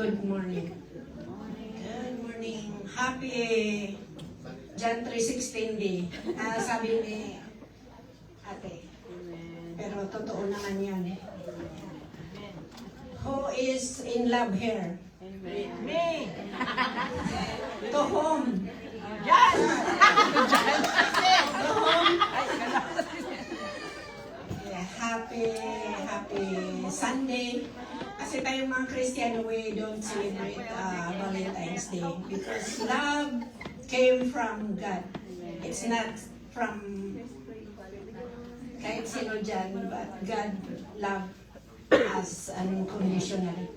Good morning. Good morning. Happy John 3:16 day. Sabi ni ate. Pero totoo naman yan. Who is in love here? Me! To whom? Yan! To whom? Yeah, happy Sunday. Kasi tayong mga Christian, we don't celebrate Valentine's Day because love came from God. It's not from kahit sino dyan, but God loved us unconditionally.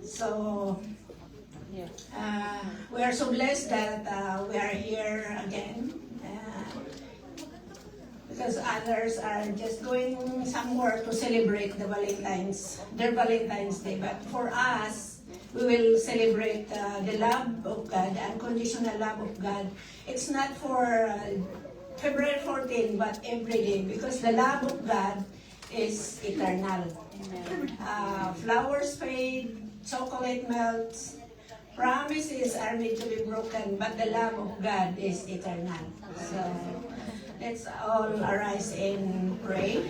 So, we are so blessed that we are here again. Because others are just going somewhere to celebrate their Valentine's Day. But for us, we will celebrate the love of God, the unconditional love of God. It's not for February 14, but every day, because the love of God is eternal. Flowers fade, chocolate melts, promises are made to be broken, but the love of God is eternal. So, let's all arise and pray.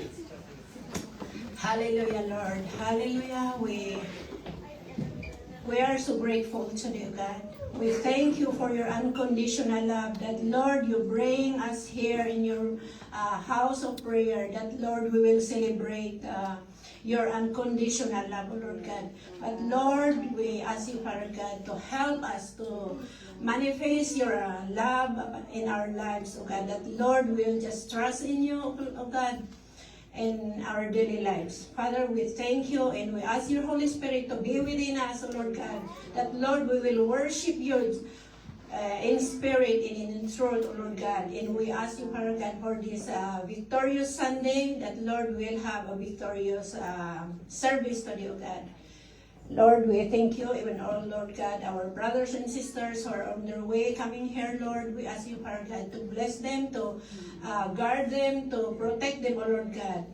Hallelujah, Lord. Hallelujah. We are so grateful to you, God. We thank you for your unconditional love, that, Lord, you bring us here in your house of prayer, that, Lord, we will celebrate your unconditional love, Lord God. But, Lord, we ask you, Father God, to help us to manifest your love in our lives, oh God, that, Lord, we'll just trust in you, oh God, in our daily lives. Father, we thank you and we ask your Holy Spirit to be within us, oh Lord God, that, Lord, we will worship you in spirit and in truth, oh Lord God. And we ask you, Father God, for this victorious Sunday, that, Lord, we'll have a victorious service to you, God. Lord, we thank you, even all, Lord God, our brothers and sisters who are on their way coming here, Lord. We ask you, Father God, to bless them, to guard them, to protect them, oh Lord God.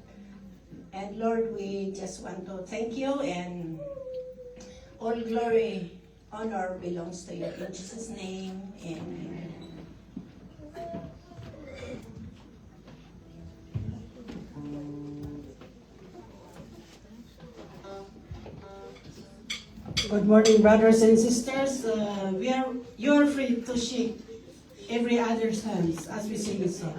And Lord, we just want to thank you, and all glory, honor belongs to you. In Jesus' name, amen. Good morning, brothers and sisters. You are free to shake every other's hands as we sing this song.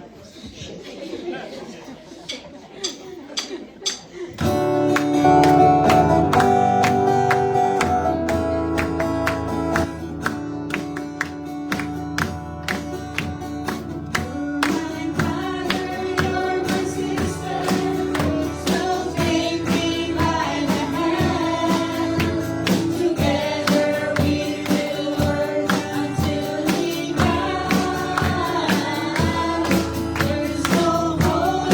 There's no hope.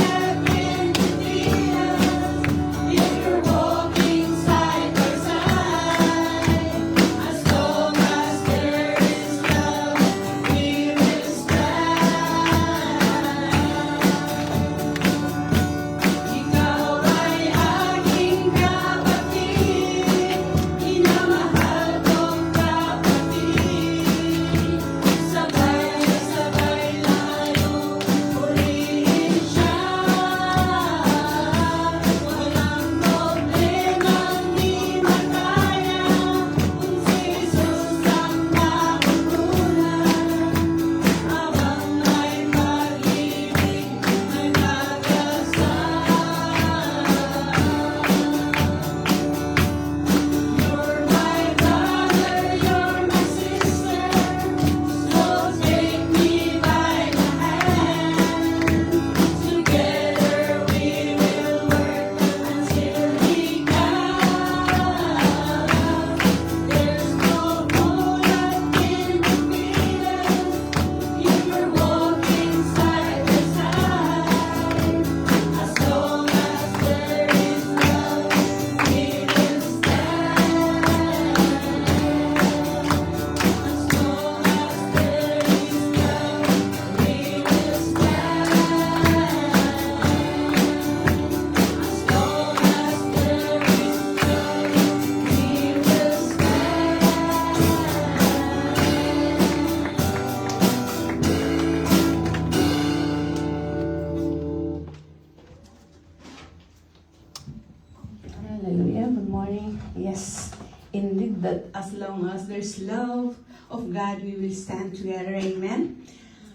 morning. Yes, indeed that as long as there's love of God, we will stand together. Amen.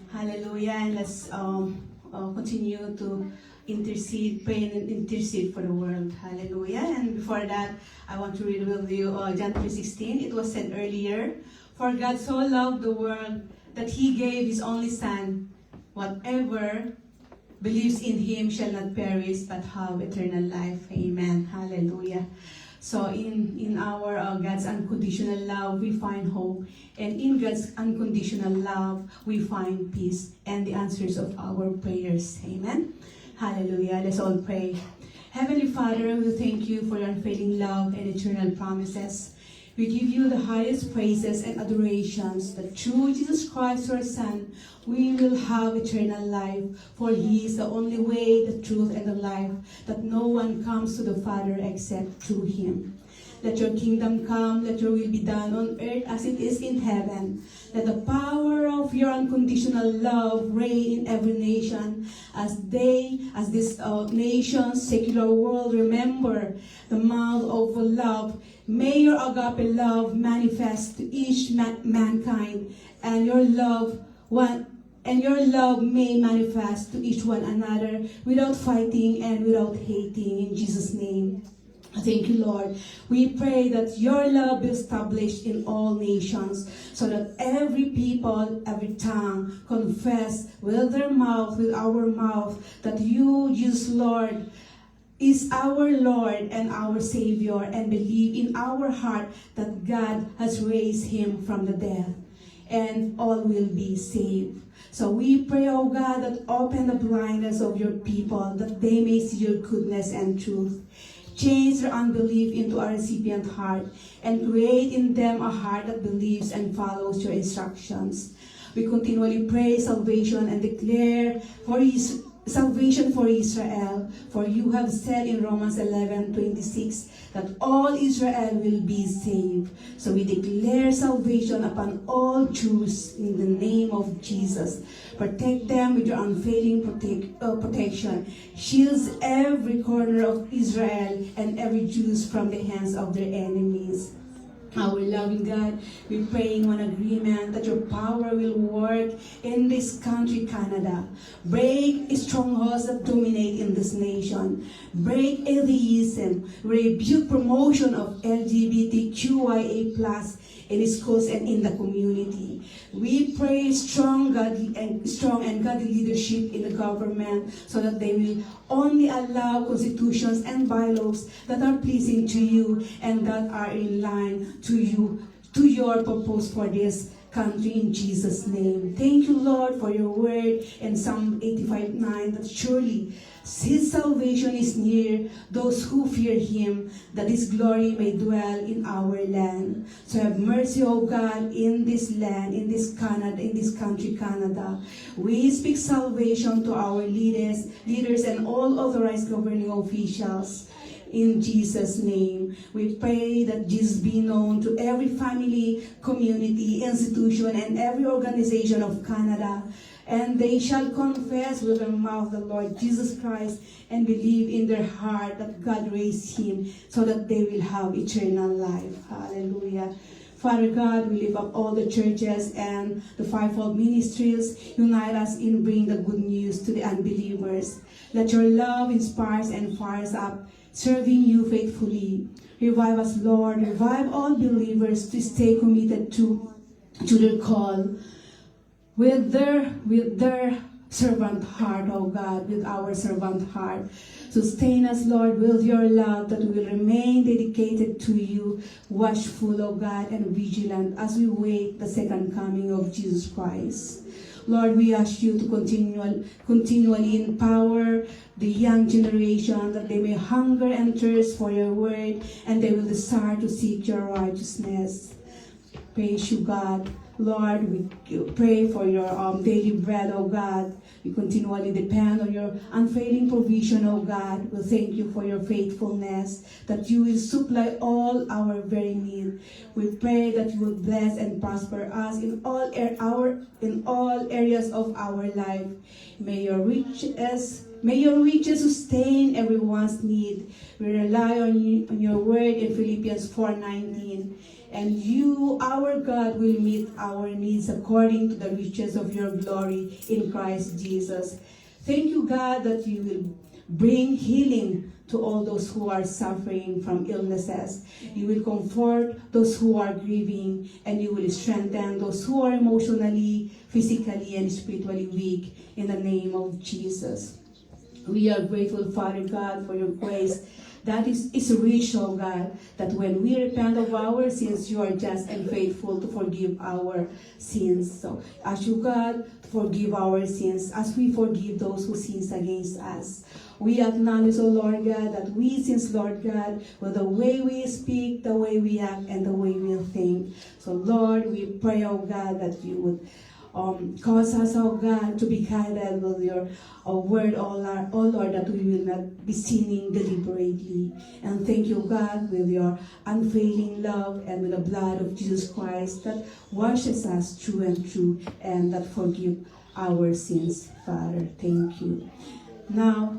Hallelujah. And let's continue to intercede, pray and intercede for the world. Hallelujah. And before that, I want to read with you John 3:16. It was said earlier, "For God so loved the world that He gave His only Son, whatever believes in Him shall not perish but have eternal life." Amen. Hallelujah. So in our God's unconditional love, we find hope. And in God's unconditional love, we find peace and the answers of our prayers. Amen. Hallelujah. Let's all pray. Heavenly Father, we thank you for your unfailing love and eternal promises. We give you the highest praises and adorations that through Jesus Christ, your Son, we will have eternal life. For He is the only way, the truth, and the life, that no one comes to the Father except through Him. Let your kingdom come, let your will be done on earth as it is in heaven. Let the power of your unconditional love reign in every nation as this nation's secular world remember the mouth of love. May your agape love manifest to each mankind, and your love may manifest to each one another without fighting and without hating. In Jesus' name. Thank you, Lord. We pray that your love be established in all nations, so that every people, every tongue confess with their mouth, with our mouth, that you, Jesus, Lord, is our Lord and our Savior, and believe in our heart that God has raised Him from the dead, and all will be saved. So we pray, oh God, that open the blindness of your people, that they may see your goodness and truth. Change their unbelief into a recipient heart, and create in them a heart that believes and follows your instructions. We continually pray salvation and declare salvation for Israel. For you have said in Romans 11:26 that all Israel will be saved. So we declare salvation upon all Jews in the name of Jesus. Protect them with your unfailing protection. Shields every corner of Israel and every Jew from the hands of their enemies. Our loving God, we pray in one agreement that your power will work in this country, Canada. Break strongholds that dominate in this nation. Break atheism. Rebuke promotion of LGBTQIA+ in schools and in the community. We pray strong and godly leadership in the government, so that they will only allow constitutions and bylaws that are pleasing to you and that are in line to your purpose for this country, in Jesus' name. Thank you, Lord, for your word in Psalm 85:9, that surely His salvation is near those who fear Him, that His glory may dwell in our land. So have mercy, O God, in this land, in this country, Canada. We speak salvation to our leaders and all authorized governing officials. In Jesus' name, we pray that Jesus be known to every family, community, institution, and every organization of Canada. And they shall confess with their mouth the Lord Jesus Christ and believe in their heart that God raised Him, so that they will have eternal life. Hallelujah. Father God, we lift up all the churches and the fivefold ministries. Unite us in bringing the good news to the unbelievers. Let your love inspires and fires up, serving you faithfully. Revive us, Lord. Revive all believers to stay committed to their call. With their servant heart, oh God, with our servant heart. Sustain us, Lord, with your love, that we will remain dedicated to you, watchful, oh God, and vigilant as we wait the second coming of Jesus Christ. Lord, we ask you to continually empower the young generation, that they may hunger and thirst for your word, and they will desire to seek your righteousness. Praise you, God. Lord, we pray for your daily bread, oh God. We continually depend on your unfailing provision, oh God. We thank you for your faithfulness, that you will supply all our very need. We pray that you will bless and prosper us in all areas of our life. May your riches May your riches sustain everyone's need. We rely on your word in Philippians 4:19. And you, our God, will meet our needs according to the riches of your glory in Christ Jesus. Thank you, God, that you will bring healing to all those who are suffering from illnesses. You will comfort those who are grieving, and you will strengthen those who are emotionally, physically, and spiritually weak in the name of Jesus. We are grateful, Father God, for your grace. That is rich, oh God, that when we repent of our sins, you are just and faithful to forgive our sins. So ask you, God, to forgive our sins as we forgive those who sins against us. We acknowledge, oh Lord God, that we sins, Lord God, with the way we speak, the way we act, and the way we think. So Lord, we pray, oh God, that you would cause us, oh God, to be guided with your word, oh Lord, that we will not be sinning deliberately. And thank you, God, with your unfailing love and with the blood of Jesus Christ that washes us true and true and that forgive our sins, Father. Thank you. Now,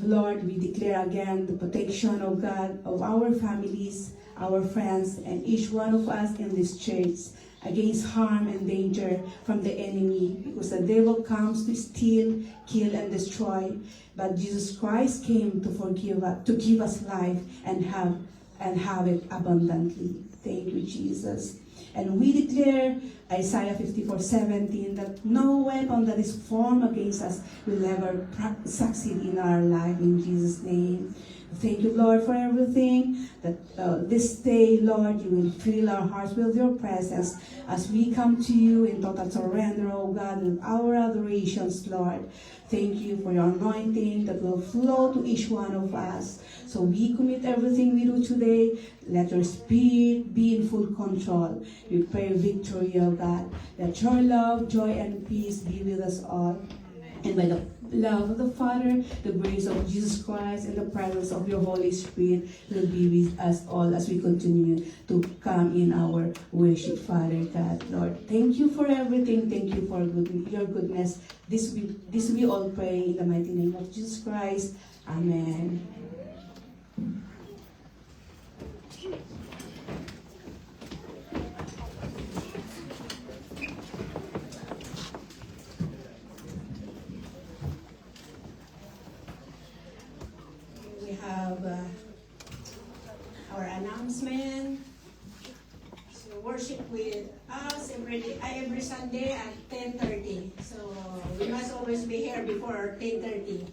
Lord, we declare again the protection of God of our families, our friends, and each one of us in this church against harm and danger from the enemy, because the devil comes to steal, kill, and destroy. But Jesus Christ came to forgive us, to give us life and have it abundantly. Thank you, Jesus. And we declare Isaiah 54:17 that no weapon that is formed against us will ever succeed in our life, in Jesus' name. Thank you, Lord, for everything. That this day, Lord, you will fill our hearts with your presence as we come to you in total surrender, oh God, with our adorations, Lord. Thank you for your anointing that will flow to each one of us. So we commit everything we do today. Let your spirit be in full control. We pray victory, oh God. Let your love, joy, and peace be with us all. And by the love of the Father, the grace of Jesus Christ, and the presence of your Holy Spirit will be with us all as we continue to come in our worship, Father God. Lord, thank you for everything. Thank you for your goodness. This we all pray in the mighty name of Jesus Christ. Amen. Have our announcement. So worship with us every Sunday at 10:30. So we must always be here before 10:30.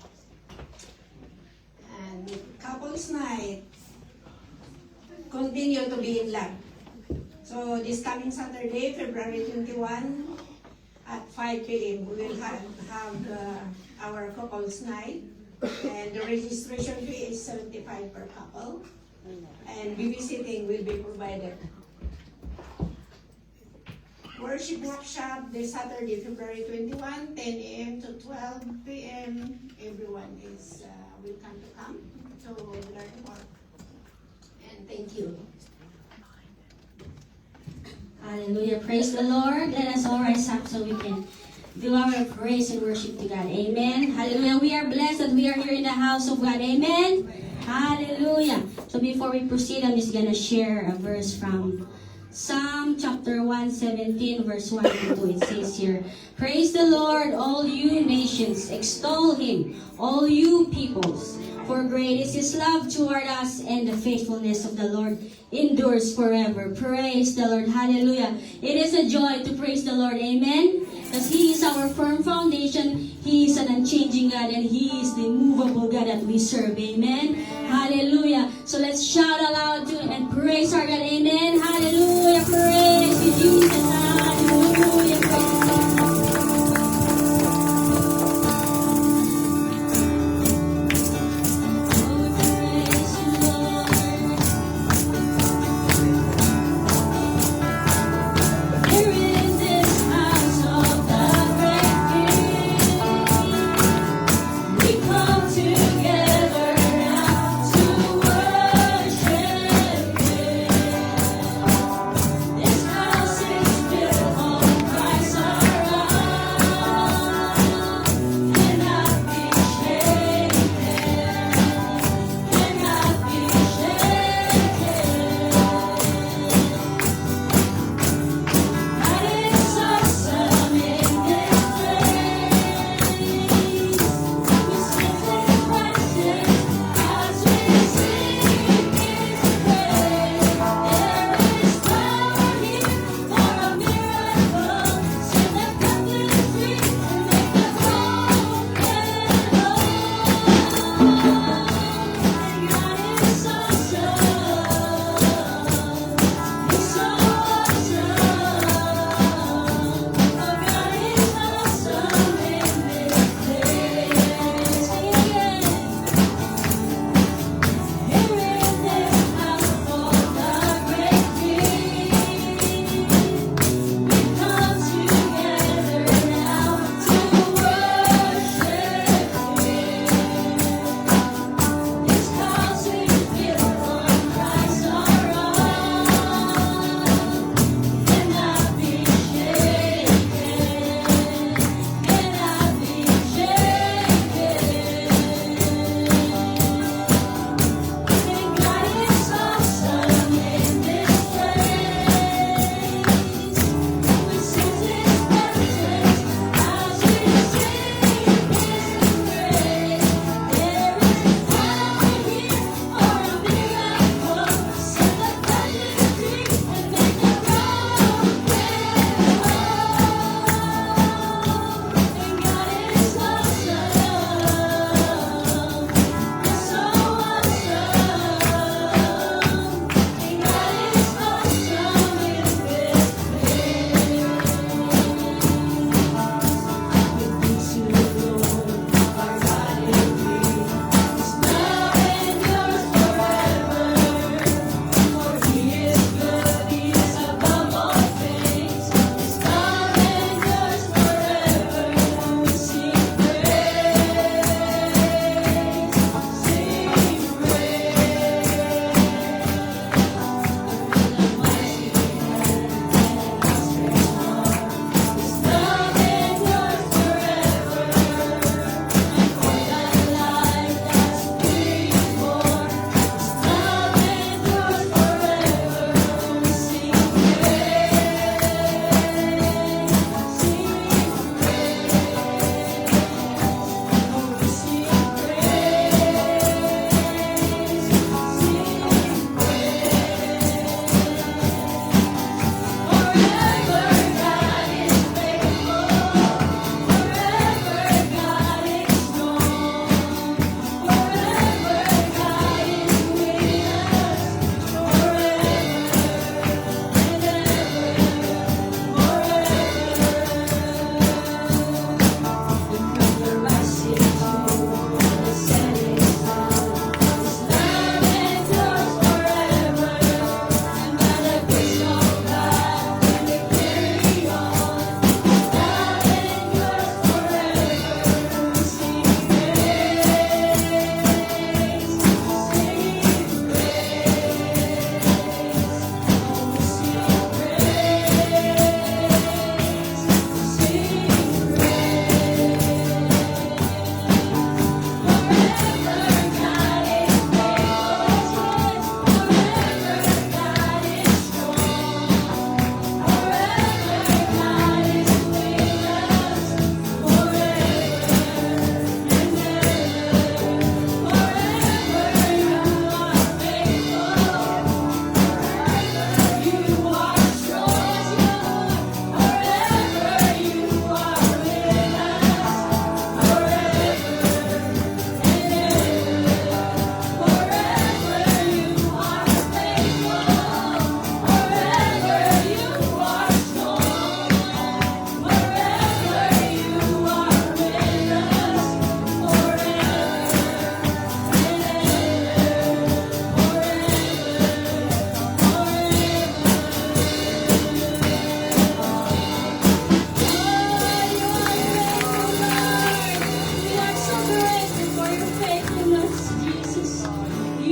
And couples night, continue to be in love. So this coming Saturday, February 21 at 5 p.m. we will have our couples night. And the registration fee is 75 per couple. And babysitting will be provided. Worship workshop this Saturday, February 21, 10 a.m. to 12 p.m. Everyone is welcome to come to learn more. And thank you. Hallelujah. Praise the Lord. Let us all rise up so we can do our praise and worship to God. Amen. Hallelujah. We are blessed that we are here in the house of God. Amen. Hallelujah. So before we proceed, I'm just going to share a verse from Psalm chapter 117, verse 1 and 2. It says here, praise the Lord, all you nations. Extol him, all you peoples. For great is his love toward us, and the faithfulness of the Lord endures forever. Praise the Lord. Hallelujah. It is a joy to praise the Lord. Amen. Because he is our firm foundation. He is an unchanging God, and he is the immovable God that we serve. Amen. Hallelujah. So let's shout aloud to and praise our God. Amen. Hallelujah. Praise you, Jesus. Hallelujah. Praise God. Together now to worship Him.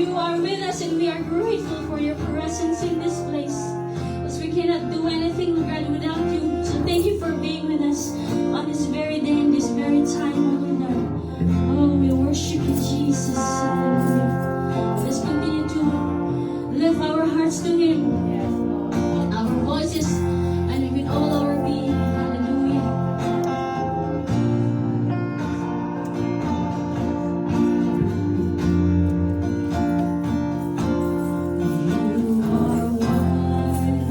you are with us, and we are grateful for your presence in this place. Because we cannot do anything, Lord God, without you. So thank you for being with us on this very day and this very time, Lord God. Oh, we worship you, Jesus. Hallelujah. Let's continue to lift our hearts to Him. Our voices and with all our being. Hallelujah. You are wonderful,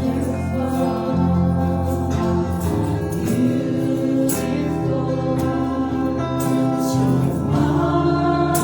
beautiful, so marvelous.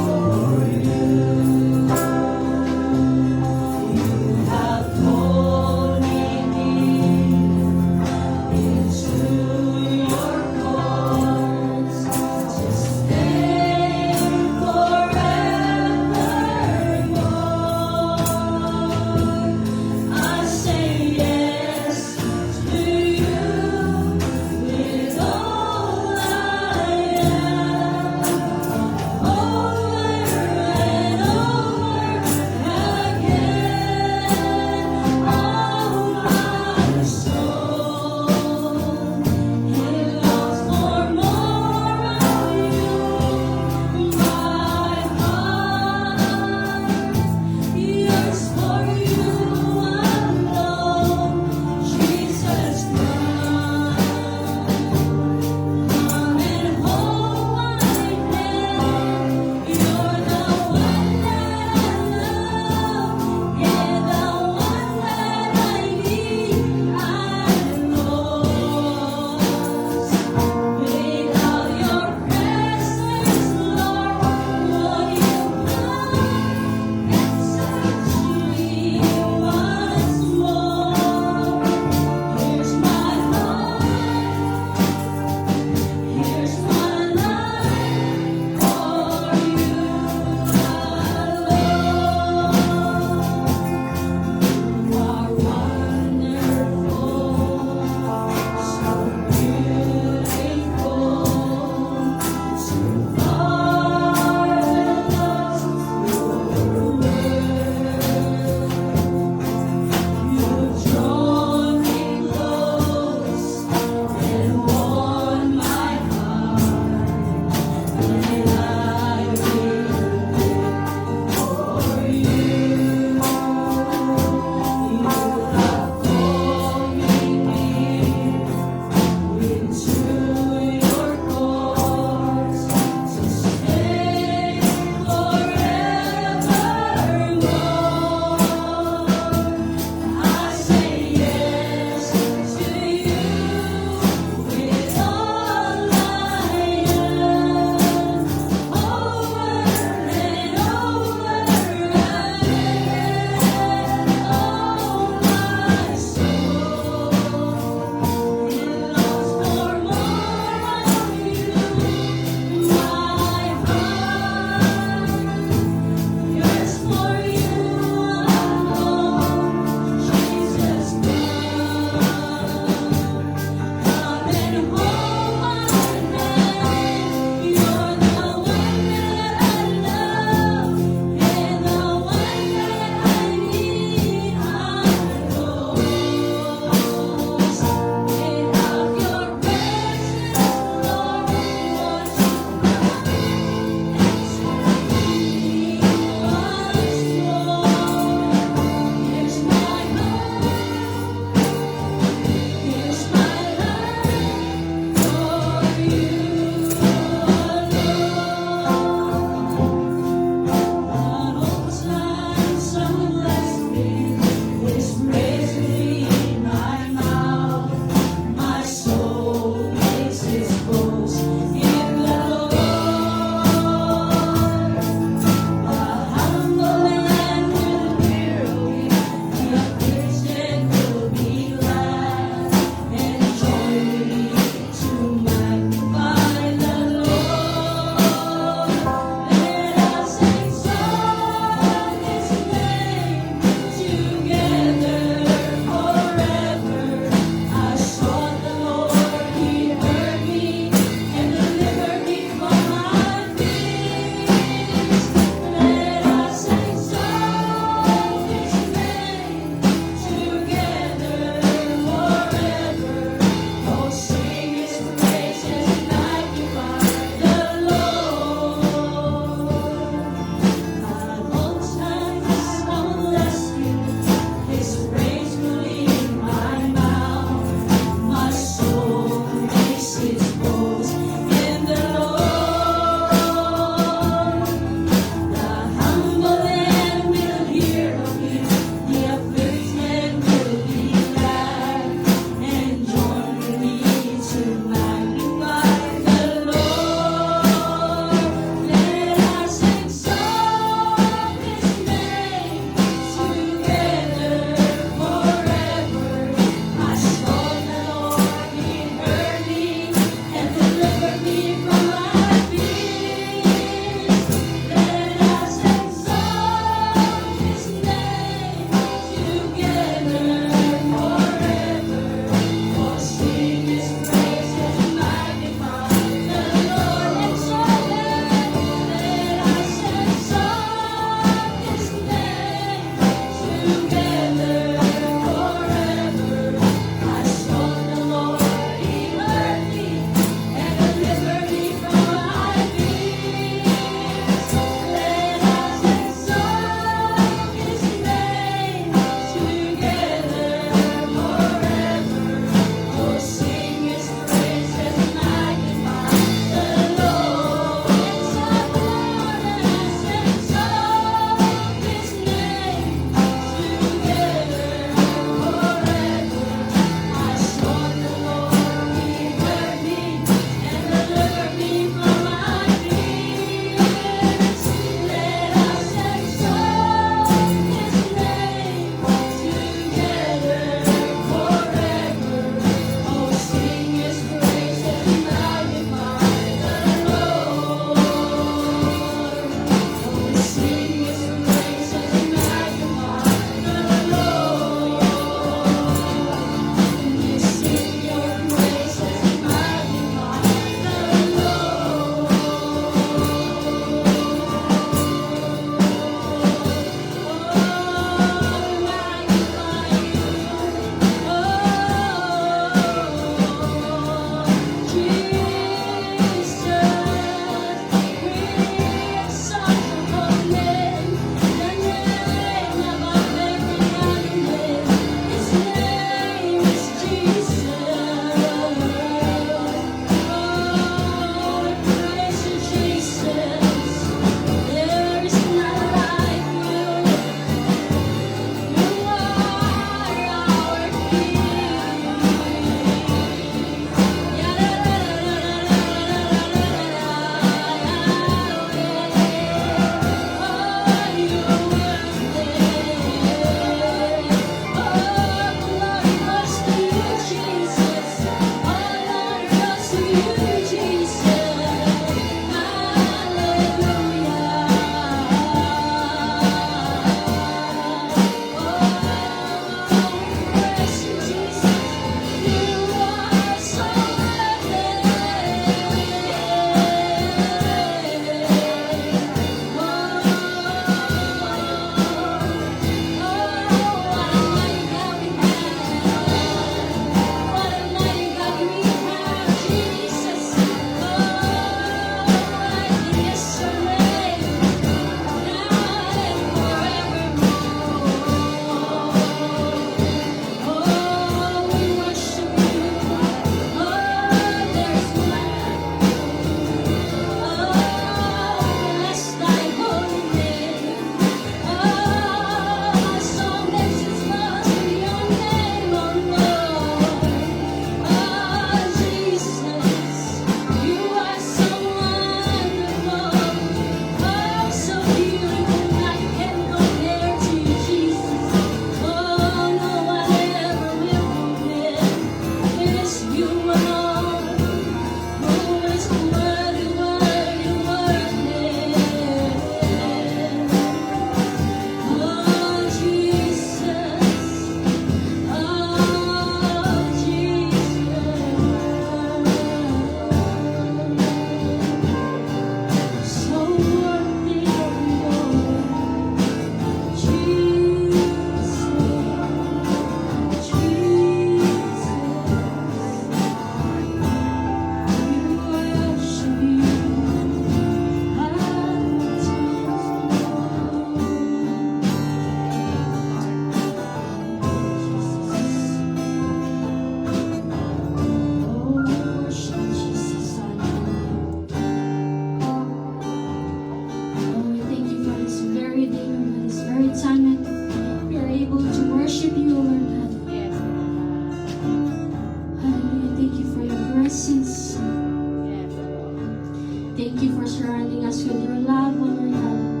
us with your love, O Lord God.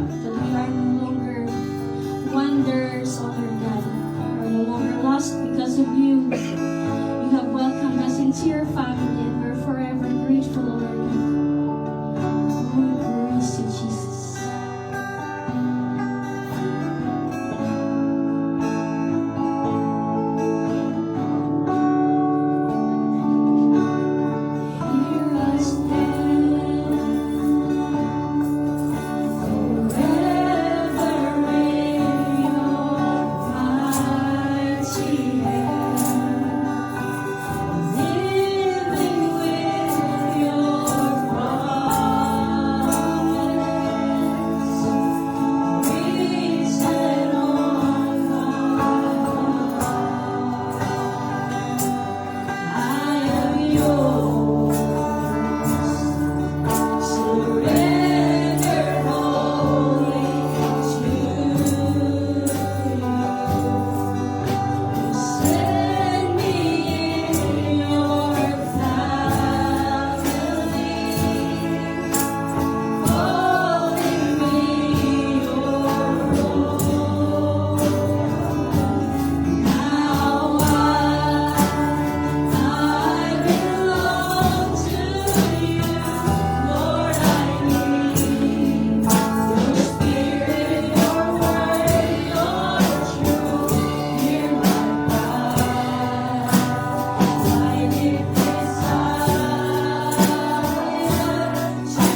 That we are no longer wanderers, O Lord God. We are no longer lost because of you. You have welcomed us into your family, and we're forever grateful, O Lord God. Oh, praise you, Jesus. Hear us now, forever in your mighty hand, living with your promise, written on my heart. I am yours, surrendered wholly to you. Set me in your family, calling me your own. Now I belong to you, Lord. I need your spirit, your word, your truth. Hear my cry. My deep desire to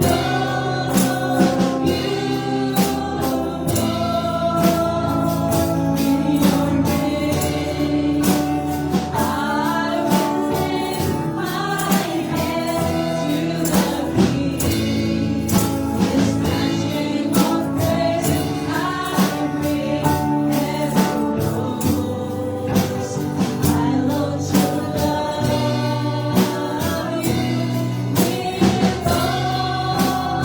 know you in your name. I will lift my hands to the King. This stream of praise I bring heaven knows. I long to love you with all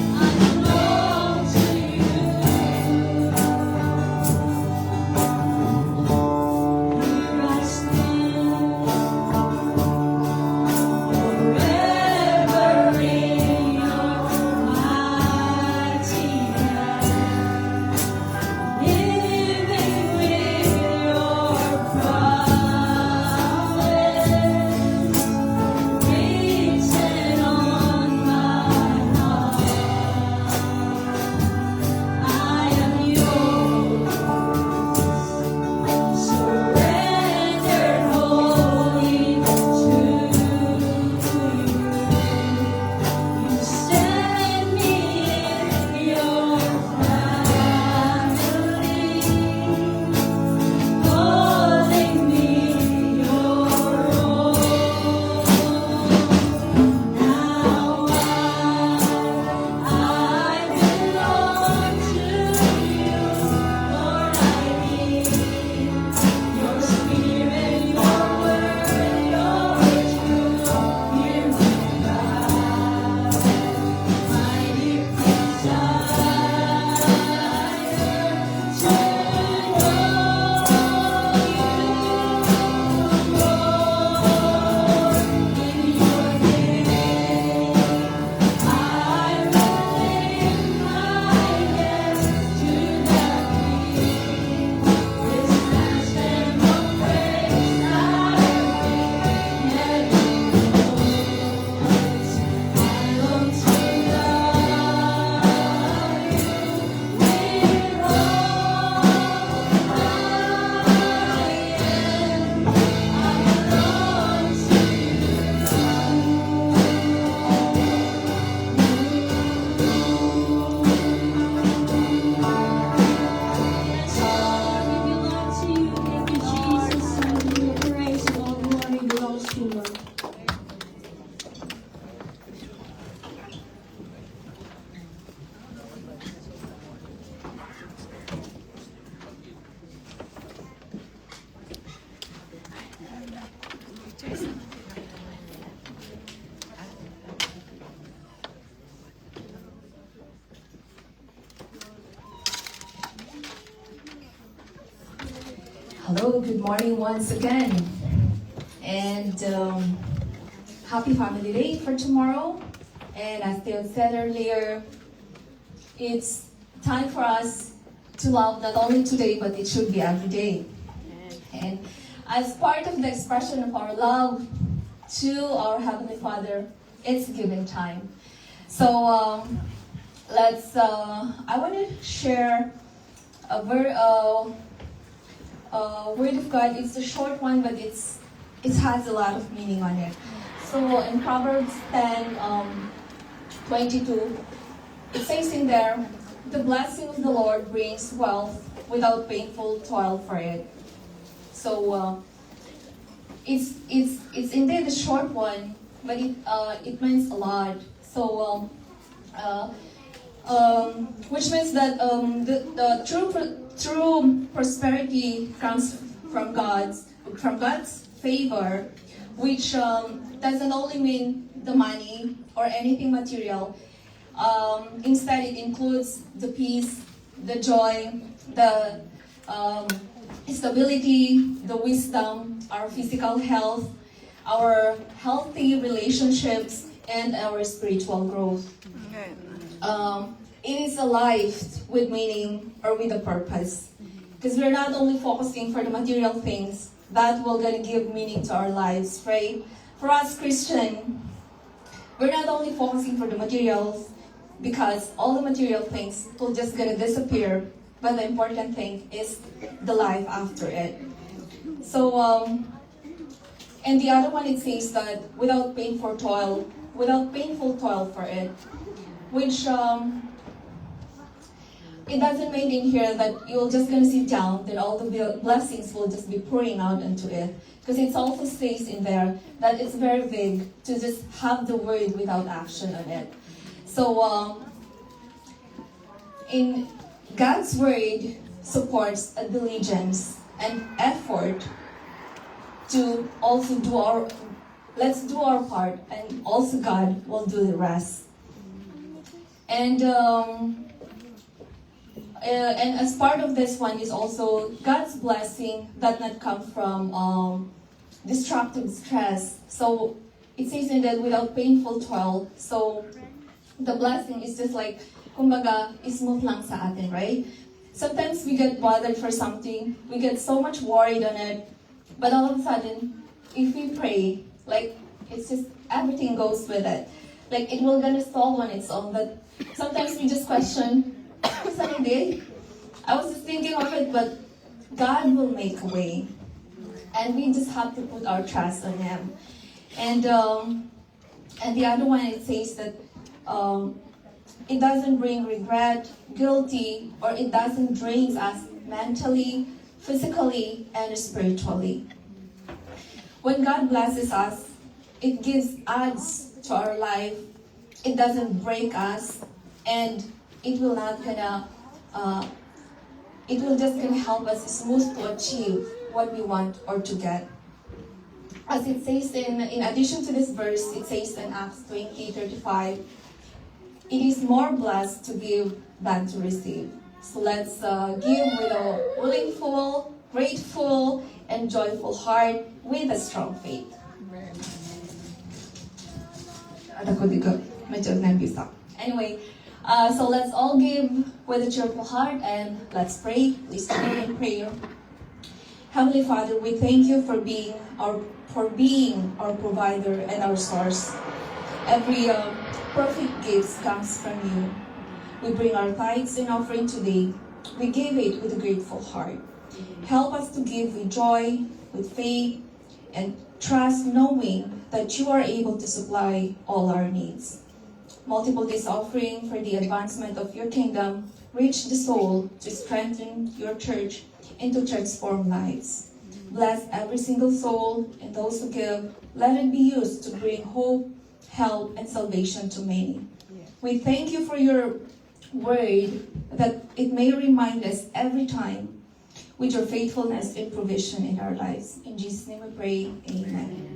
I belong to you. Here I stand, forever in your mighty hand, living with your promise, written on my heart. I am yours, surrendered wholly to you. You set me in your family, calling me your own. Now I belong to you, Lord. I need your spirit, your word, your truth. Hear my cry. My deep desire to know you, Lord, in your name. I will lift my hands to the King. This anthem of praise I bring heaven knows. I long to love you with all I am. I belong to Yes, Lord, we belong to you. Thank you, Jesus. And your praise and all glory belongs to you, Lord. Hello, good morning once again. And happy Family Day for tomorrow. And as Theo said earlier, it's time for us to love not only today, but it should be every day. And as part of the expression of our love to our Heavenly Father, it's giving time. So I want to share a word of God. It's a short one, but it has a lot of meaning on it. So in Proverbs 10:22, it says in there, "The blessing of the Lord brings wealth without painful toil for it." So it's indeed a short one, but it means a lot. So which means that the true prosperity comes from God's favor, which doesn't only mean the money or anything material. Instead, it includes the peace, the joy, the stability, the wisdom, our physical health, our healthy relationships, and our spiritual growth. It is a life with meaning or with a purpose. Because we're not only focusing for the material things that will gonna give meaning to our lives, right? For us Christian, we're not only focusing for the materials because all the material things will just gonna disappear, but the important thing is the life after it. So, and the other one, it says that without painful toil for it, which it doesn't mean in here that you're just gonna sit down, that all the blessings will just be pouring out into it. Because it also says in there that it's very vague to just have the word without action on it. So in God's word supports a diligence and effort to also let's do our part, and also God will do the rest. And as part of this one is also God's blessing that not come from destructive stress. So it says in that without painful toil. So the blessing is just like, kumbaga, smooth lang sa atin, right? Sometimes we get bothered for something, we get so much worried on it, but all of a sudden, if we pray, like, it's just, everything goes with it. Like, it will gonna solve on its own, but sometimes we just question, sunny day. I was just thinking of it, but God will make a way. And we just have to put our trust on Him. And the other one, it says that it doesn't bring regret, guilty, or it doesn't drain us mentally, physically, and spiritually. When God blesses us, it adds to our life. It doesn't break us, and it will not it will just gonna help us smooth to achieve what we want or to get. As it says in addition to this verse, it says in Acts 20:35, it is more blessed to give than to receive. So let's give with a willful, grateful, and joyful heart with a strong faith. Anyway, so let's all give with a cheerful heart and let's pray. Please pray in prayer. Heavenly Father, we thank you for being our provider and our source. Every perfect gift comes from you. We bring our tithes and offering today. We give it with a grateful heart. Help us to give with joy, with faith, and trust, knowing that you are able to supply all our needs. Multiple this offering for the advancement of your kingdom. Reach the soul to strengthen your church and to transform lives. Bless every single soul and those who give. Let it be used to bring hope, help, and salvation to many. We thank you for your word, that it may remind us every time with your faithfulness and provision in our lives. In Jesus' name we pray, amen.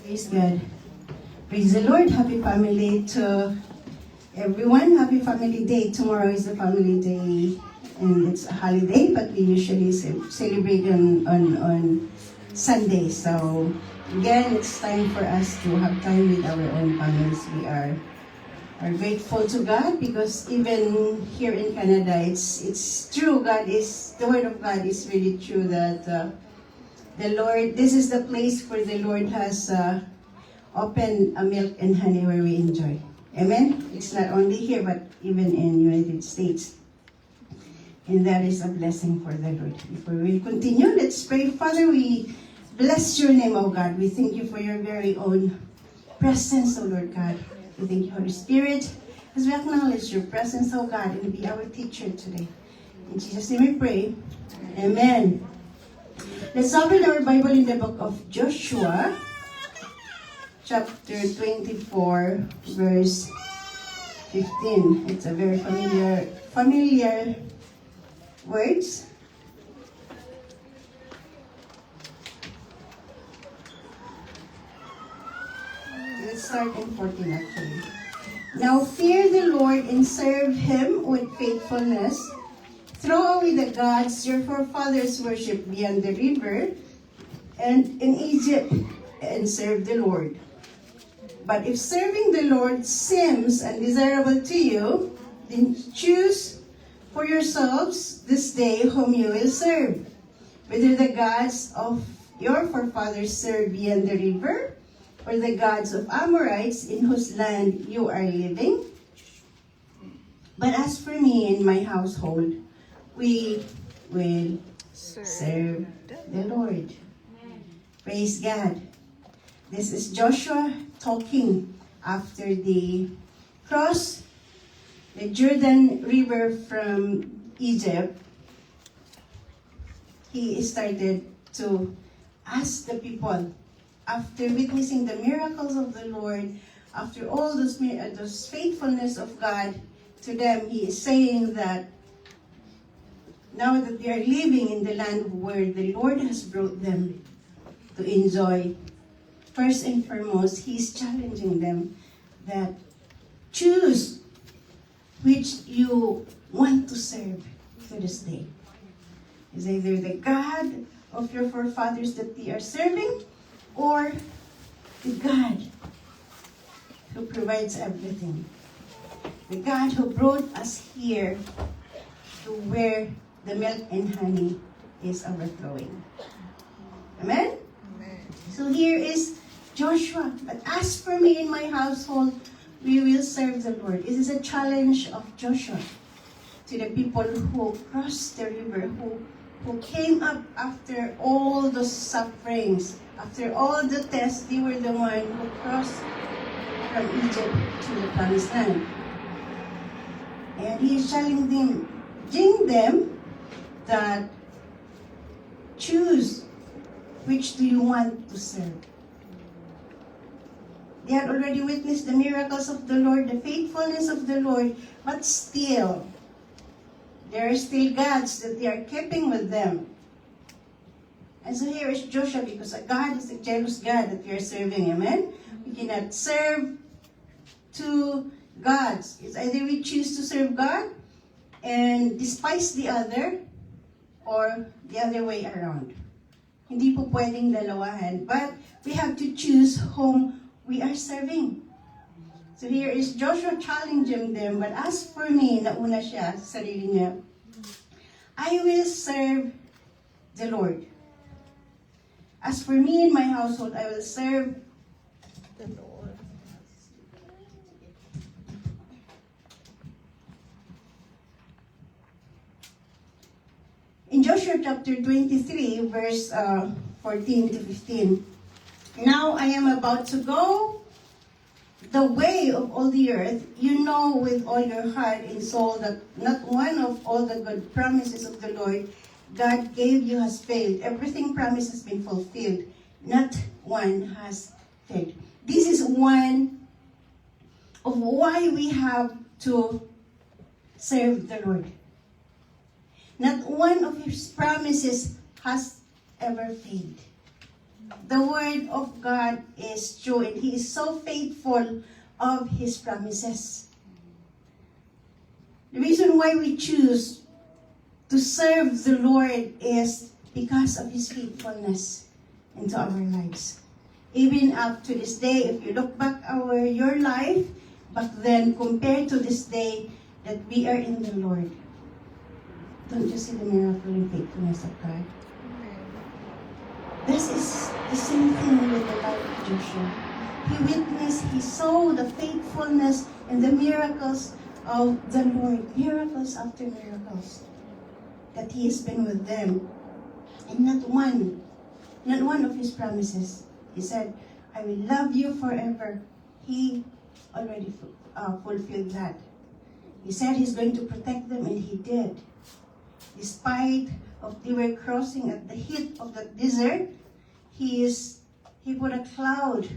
Praise God. Praise the Lord. Happy Family Day to everyone. Happy Family Day. Tomorrow is the Family Day and it's a holiday, but we usually celebrate on Sunday. So again, it's time for us to have time with our own families. We are grateful to God because even here in Canada, it's true. The Word of God is really true that the Lord, this is the place where the Lord has opened a milk and honey where we enjoy. Amen? It's not only here, but even in United States. And that is a blessing for the Lord. Before we continue, let's pray. Father, we bless your name, O God. We thank you for your very own presence, O Lord God. We thank you, Holy Spirit, as we acknowledge your presence, O God, and be our teacher today. In Jesus' name we pray. Amen. Let's open our Bible in the book of Joshua, chapter 24, verse 15. It's a very familiar words. Let's start in 14 actually. Now fear the Lord and serve him with faithfulness. Throw away the gods your forefathers worshipped beyond the river and in Egypt and serve the Lord. But if serving the Lord seems undesirable to you, then choose for yourselves this day whom you will serve, whether the gods of your forefathers served beyond the river, or the gods of Amorites in whose land you are living. But as for me and my household, we will serve the Lord. Praise God. This is Joshua talking after the cross the Jordan River from Egypt. He started to ask the people, after witnessing the miracles of the Lord, after all those faithfulness of God to them, he is saying that now that they are living in the land where the Lord has brought them to enjoy, first and foremost, he is challenging them that choose which you want to serve to this day. Is either the God of your forefathers that they are serving, or the God who provides everything. The God who brought us here to where the milk and honey is overflowing. Amen? So here is Joshua. But as for me and my household, we will serve the Lord. It is a challenge of Joshua to the people who crossed the river, who came up after all the sufferings, after all the tests. They were the one who crossed from Egypt to the Promised Land. And he is challenging them that choose which do you want to serve. They had already witnessed the miracles of the Lord, the faithfulness of the Lord, but still, there are still gods that they are keeping with them. And so here is Joshua, because God is a jealous God that we are serving. Amen? We cannot serve two gods. It's either we choose to serve God and despise the other, or the other way around. Hindi po pwedeng dalawahan, but we have to choose whom we are serving. So here is Joshua challenging them, but as for me, nauna siya sa sarili niya, I will serve the Lord. As for me and my household, I will serve the Lord. In Joshua chapter 23, verse 14 to 15, now I am about to go the way of all the earth. You know with all your heart and soul that not one of all the good promises of the Lord God gave you has failed. Everything promised has been fulfilled. Not one has failed. This is one of why we have to serve the Lord. Not one of His promises has ever failed. The Word of God is true, and He is so faithful of His promises. The reason why we choose to serve the Lord is because of His faithfulness into our lives. Even up to this day, if you look back your life, back then compared to this day that we are in the Lord, don't you see the miracle and faithfulness of God? This is the same thing with the life of Joshua. He witnessed, he saw the faithfulness and the miracles of the Lord, miracles after miracles, that He has been with them. And not one of His promises. He said, I will love you forever. He already fulfilled that. He said He's going to protect them, and He did. Despite of they were crossing at the heat of the desert, He put a cloud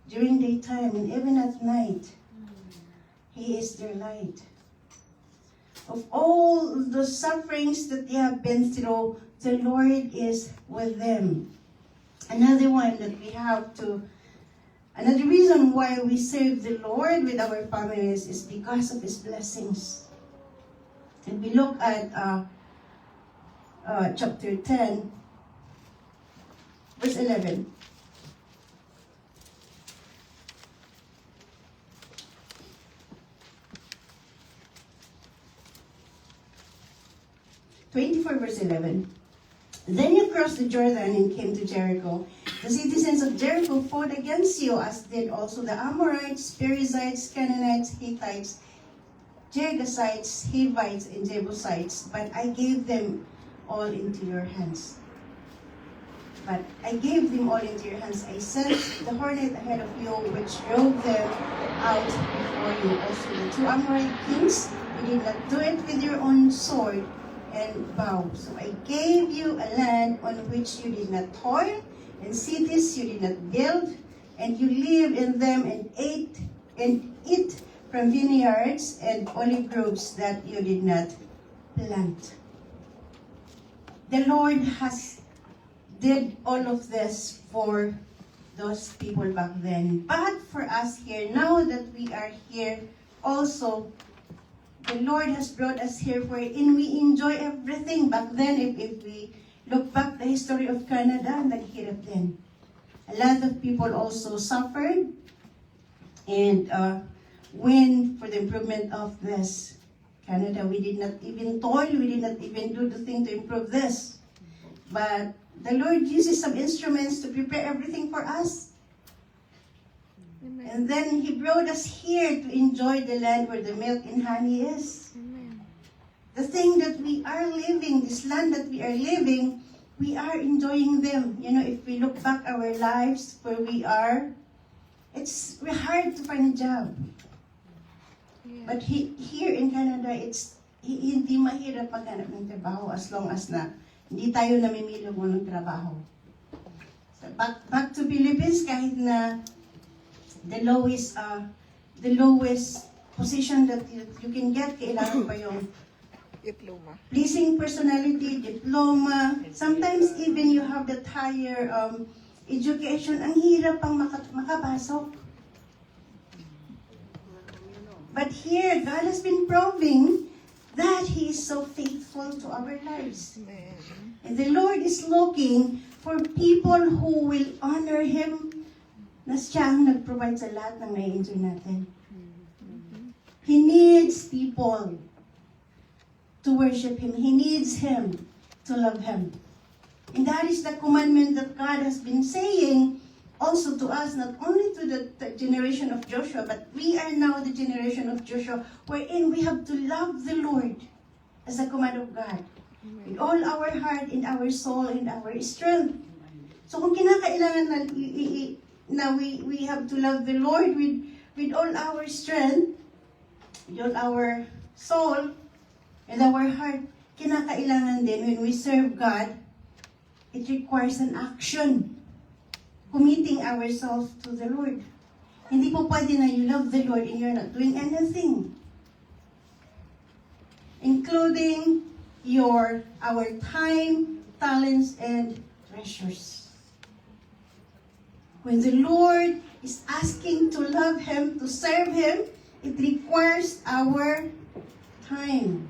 during daytime and even at night. He is their light. Of all the sufferings that they have been through, the Lord is with them. Another reason why we serve the Lord with our families is because of His blessings. And we look at chapter 10, verse 11. 24 verse 11. Then you crossed the Jordan and came to Jericho. The citizens of Jericho fought against you, as did also the Amorites, Perizzites, Canaanites, Hittites, Jebusites, Hivites, and Jebusites. But I gave them all into your hands. But I gave them all into your hands. I sent the hornet ahead of you, which drove them out before you. Also the 2 Amorite kings, you did not do it with your own sword and bow. So I gave you a land on which you did not toil, and cities you did not build, and you lived in them and eat from vineyards and olive groves that you did not plant. The Lord did all of this for those people back then. But for us here, now that we are here, also, the Lord has brought us here wherein we enjoy everything. Back then, if we look back the history of Canada, naghirap din. A lot of people also suffered and win for the improvement of this Canada. We did not even toil, we did not even do the thing to improve this. But the Lord uses some instruments to prepare everything for us. Amen. And then He brought us here to enjoy the land where the milk and honey is. Amen. The thing that we are living, this land that we are living, we are enjoying them. You know, if we look back our lives where we are, it's hard to find a job. Yeah. But here in Canada, hindi mahirap maghanap ng trabaho as long as na hindi tayo namimili mo ng trabaho. So back to Philippines, kahit na the lowest position that you can get, kailangan pa yung Diploma. pleasing personality, diploma. Sometimes even you have that higher education, ang hirap pang makapasok. But here, God has been proving that He is so faithful to our lives. Amen. And the Lord is looking for people who will honor Him na siya ang nag-provide sa lahat ng na-enjoy natin. He needs people to worship Him. He needs Him to love Him. And that is the commandment that God has been saying also to us, not only to the generation of Joshua, but we are now the generation of Joshua, wherein we have to love the Lord as a command of God. With all our heart, and our soul, and our strength. So kung kinakailangan na we have to love the Lord with all our strength, with all our soul, and our heart, kinakailangan din when we serve God, it requires an action. Committing ourselves to the Lord. Hindi po pwede na you love the Lord and you're not doing anything. Including our time, talents, and treasures. When the Lord is asking to love Him, to serve Him, it requires our time.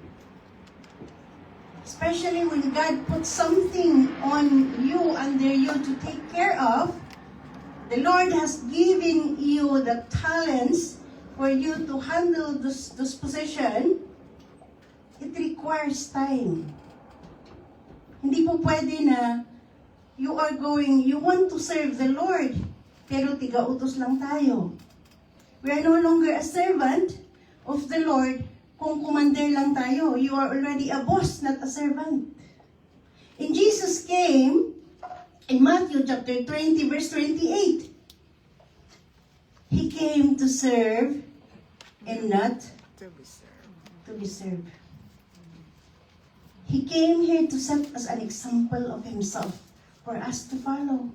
Especially when God puts something on you, under you to take care of, the Lord has given you the talents for you to handle those positions. It requires time. Hindi po pwede na you want to serve the Lord, pero tiga-utos lang tayo. We are no longer a servant of the Lord kung commander lang tayo. You are already a boss, not a servant. And Jesus came in Matthew chapter 20, verse 28. He came to serve and not to be served. He came here to set us an example of Himself for us to follow.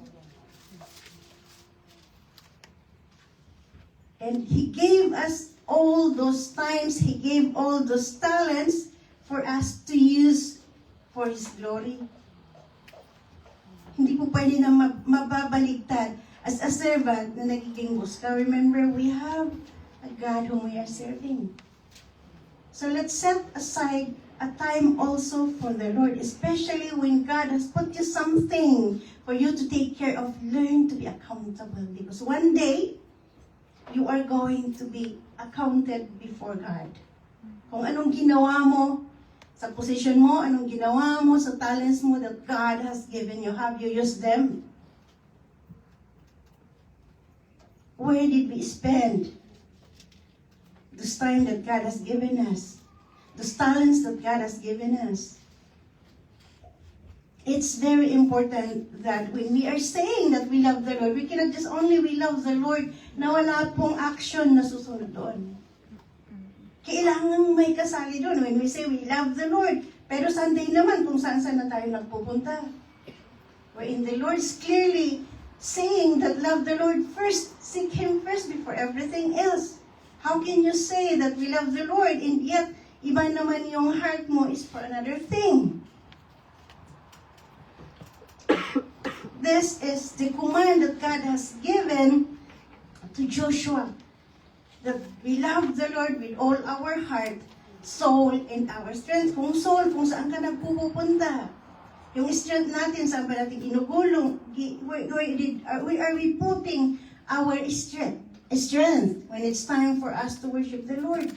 And He gave us all those times, He gave all those talents for us to use for His glory. Hindi po pwede na mababaligtad as a servant na nagiging boss ka. Remember, we have a God whom we are serving. So let's set aside a time also for the Lord, especially when God has put you something for you to take care of. Learn to be accountable, because one day you are going to be accounted before God. Kung anong ginawa mo, Sa position mo, anong ginawa mo, sa talents mo that God has given you? Have you used them? Where did we spend this time that God has given us? Those talents that God has given us? It's very important that when we are saying that we love the Lord, we cannot just only we love the Lord na wala pong action na susunod doon. Kailangan may kasali doon. When we say we love the Lord, pero Sunday naman kung saan-saan na tayo nagpupunta. Wherein the Lord is clearly saying that love the Lord first, seek Him first before everything else. How can you say that we love the Lord and yet iba naman yung heart mo is for another thing? This is the command that God has given to Joshua, that we love the Lord with all our heart, soul, and our strength. Kung soul, kung saan ka nagpupunta. Yung strength natin, saan ba natin inugulong? Where are we putting our strength when it's time for us to worship the Lord?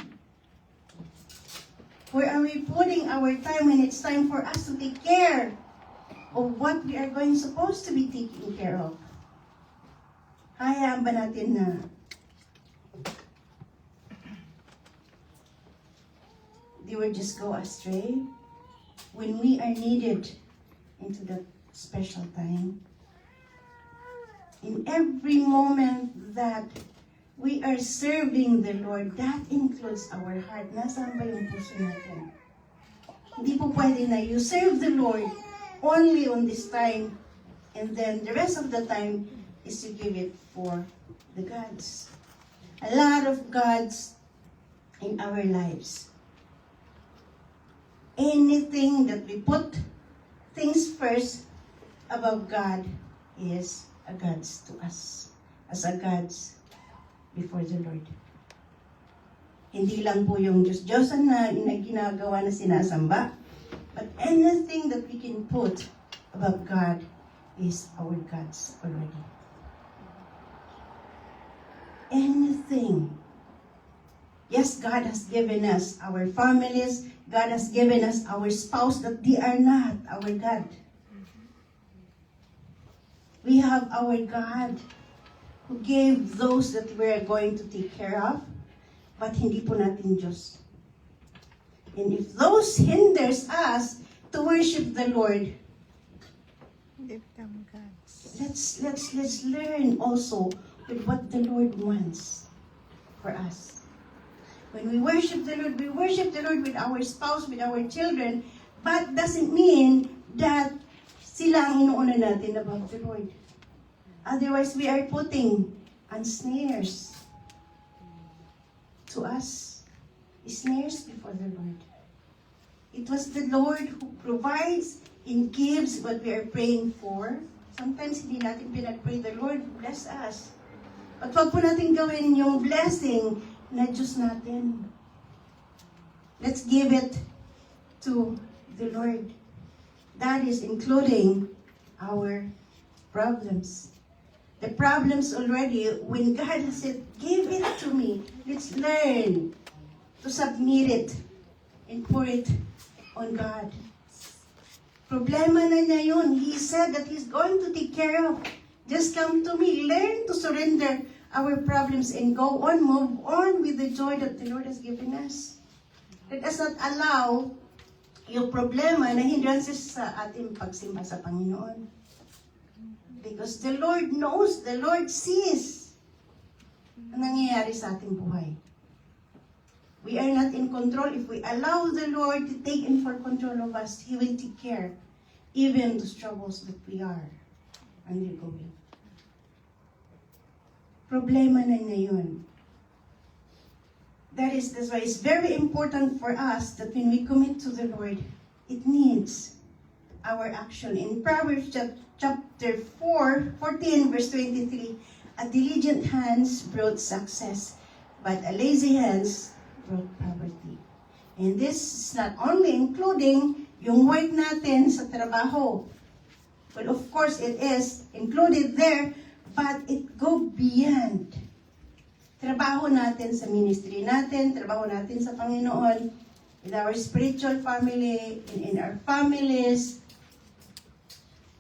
Where are we putting our time when it's time for us to take care of what we are supposed to be taking care of? Hayaan ba natin na they will just go astray when we are needed into that special time? In every moment that we are serving the Lord, that includes our heart. Nasaan ba yung puso natin? Hindi po pwede na you serve the Lord only on this time, and then the rest of the time is to give it for the gods. A lot of gods in our lives. Anything that we put things first above God is a gods to us, as a gods before the Lord. Hindi lang po yung Diyos-Diyosan na ginagawa na sinasamba, but anything that we can put above God is our gods already. Anything. Yes, God has given us our families, God has given us our spouse, that they are not our God. We have our God who gave those that we are going to take care of, but hindi po natin Diyos. And if those hinders us to worship the Lord, let's learn also with what the Lord wants for us. When we worship the Lord with our spouse, with our children, but doesn't mean that sila ang inuuna natin above the Lord. Otherwise, we are putting snares to us. Snares before the Lord. It was the Lord who provides and gives what we are praying for. Sometimes hindi natin pinag-pray the Lord, bless us. But wag po natin gawin yung blessing na Diyos natin. Let's give it to the Lord. That is including our problems. The problems already, when God has said, give it to me, let's learn to submit it and pour it on God. Problema na niya yun. He said that He's going to take care of. Just come to me. Learn to surrender our problems and go on, move on with the joy that the Lord has given us. Let us not allow yung problema na hindrances sa ating pagsimba sa Panginoon. Because the Lord knows, the Lord sees ang nangyayari sa ating buhay. We are not in control. If we allow the Lord to take in for control of us, He will take care even those troubles that we are undergoing. Problema na yun. That's why it's very important for us that when we commit to the Lord, it needs our action. In Proverbs chapter 14, verse 23, a diligent hands brought success, but a lazy hands brought poverty. And this is not only including yung work natin sa trabaho. Well, of course, it is included there, but it go beyond. Trabaho natin sa ministry natin, trabaho natin sa Panginoon, with our spiritual family, in our families,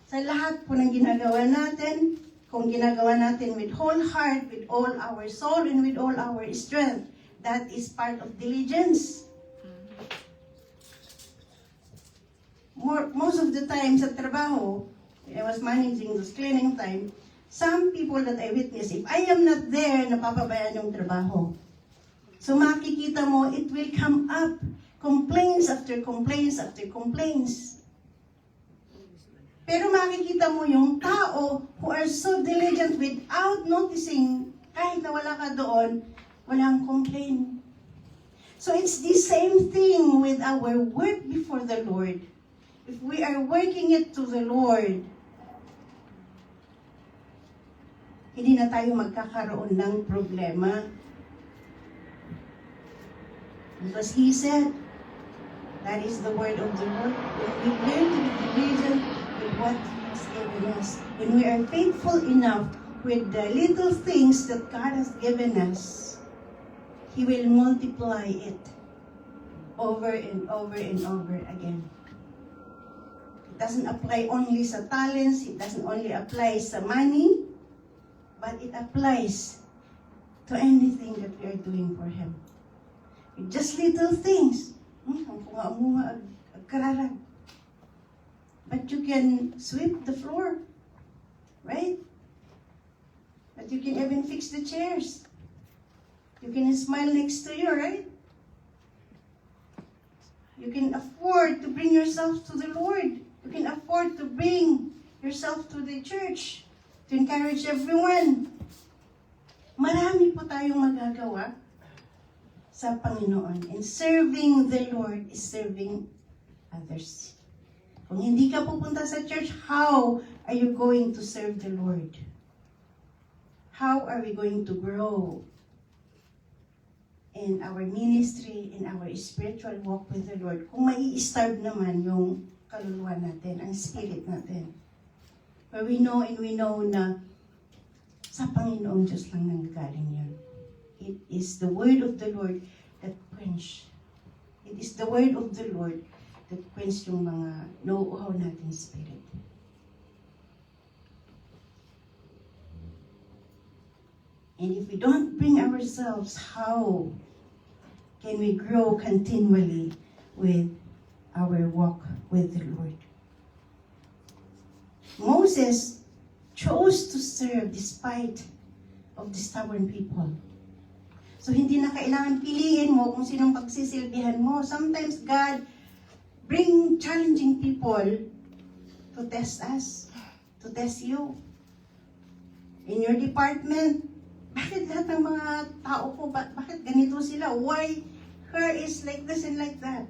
sa lahat po ng ginagawa natin, kung ginagawa natin with whole heart, with all our soul, and with all our strength, that is part of diligence. Most of the time sa trabaho, when I was managing this cleaning time, some people that I witness, if I am not there, napapabayaan yung trabaho. So makikita mo, it will come up, complaints after complaints after complaints. Pero makikita mo yung tao who are so diligent without noticing, kahit na wala ka doon, walang complain. So it's the same thing with our work before the Lord. If we are working it to the Lord, hindi na tayo magkakaroon ng problema. Because He said, that is the word of the Lord. When we learn to be diligent with what He has given us, when we are faithful enough with the little things that God has given us, He will multiply it over and over and over again. It doesn't apply only sa talents, it doesn't only apply sa money, but it applies to anything that we are doing for Him. With just little things. But you can sweep the floor, right? But you can even fix the chairs. You can smile next to you, right? You can afford to bring yourself to the Lord. You can afford to bring yourself to the church to encourage everyone. Marami po tayong magagawa sa Panginoon. And serving the Lord is serving others. Kung hindi ka pupunta sa church, how are you going to serve the Lord? How are we going to grow in our ministry, in our spiritual walk with the Lord? Kung mai-starve naman yung kaluluwa natin, ang spirit natin. But we know na sa Panginoong Diyos lang nanggagaling yun. It is the word of the Lord that quench. It is the word of the Lord that quench yung mga nauuhaw nating spirit. And if we don't bring ourselves, how can we grow continually with our walk with the Lord? Moses chose to serve despite of the stubborn people. So hindi na kailangan piliin mo kung sinong pagsisilbihan mo. Sometimes God bring challenging people to test us, to test you. In your department, bakit lahat ng mga tao ko, bakit ganito sila? Why her is like this and like that?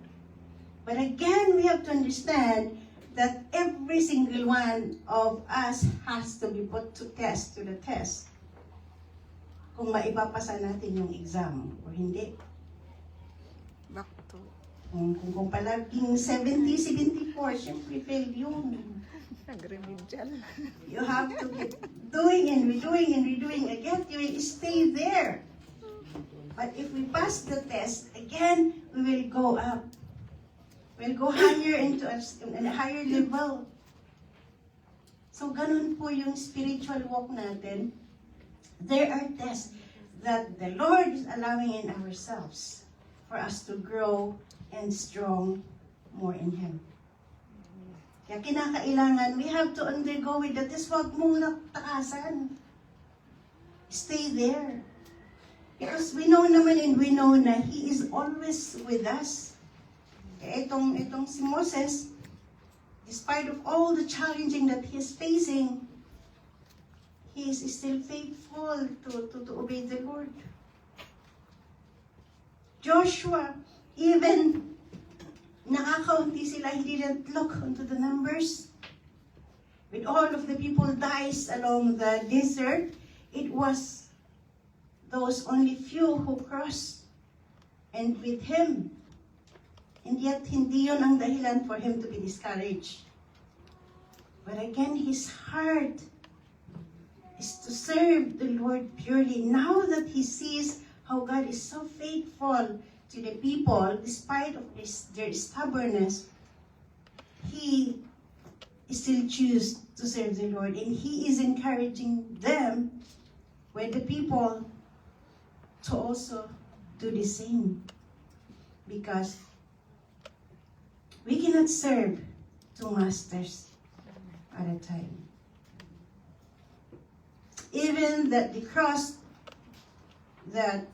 But again, we have to understand that every single one of us has to be put to the test. Kung maipapasa natin yung exam o hindi. Back to... Kung palaging 70, 74, syempre fail yun. Nag-remedial. You have to keep doing and redoing and redoing again. You will stay there. But if we pass the test, again, we will go up. We'll go higher into a higher level. So, ganun po yung spiritual walk natin. There are tests that the Lord is allowing in ourselves for us to grow and strong more in Him. Kaya kinakailangan, we have to undergo with that. Is wag mong takasan. Stay there. Because we know naman and we know na He is always with us. Kaya itong si Moses, despite of all the challenging that he is facing, he is still faithful to obey the Lord. Joshua, even nakakaunti sila, he didn't look into the numbers. With all of the people dies along the desert, it was those only few who crossed, and with him. And yet, hindi yun ang dahilan for him to be discouraged. But again, his heart is to serve the Lord purely. Now that he sees how God is so faithful to the people, despite of their stubbornness, he still choose to serve the Lord, and he is encouraging them, with the people, to also do the same, because we cannot serve two masters at a time. Even that they crossed that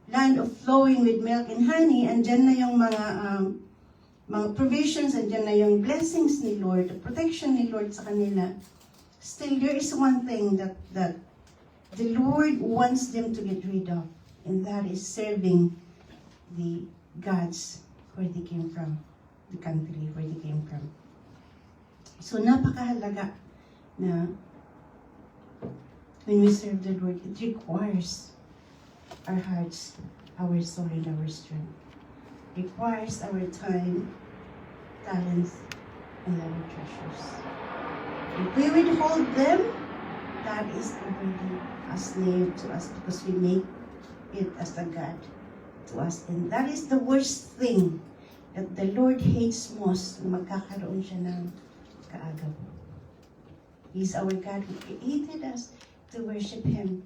land of flowing with milk and honey, andyan na yung mga provisions, andyan na yung blessings ni Lord, the protection ni Lord sa kanila. Still, there is one thing that the Lord wants them to get rid of, and that is serving the gods where they came from, the country where they came from. So, napakahalaga na when we serve the Lord, it requires our hearts, our soul, and our strength. It requires our time, talents, and our treasures. If we withhold them, that is already a slave to us, because we make it as a God to us. And that is the worst thing that the Lord hates most, na magkakaroon siya ng kaagaw. He is our God who created us to worship Him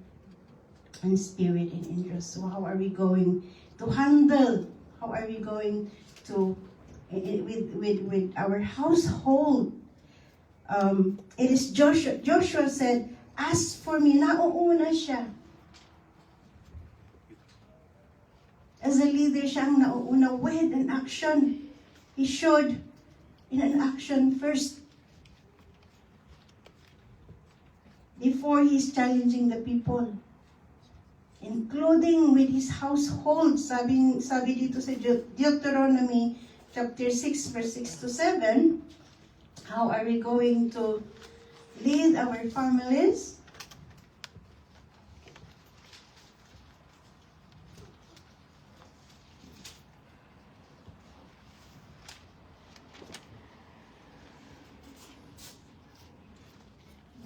in spirit and in truth. So how are we going to handle, how are we going to, with our household? It is Joshua said, as for me, nauuna siya. As a leader, siya ang nauuna with an action. He showed in an action first, before he's challenging the people, including with his household. Sabi dito sa Deuteronomy chapter 6 verse 6 to 7, how are we going to lead our families?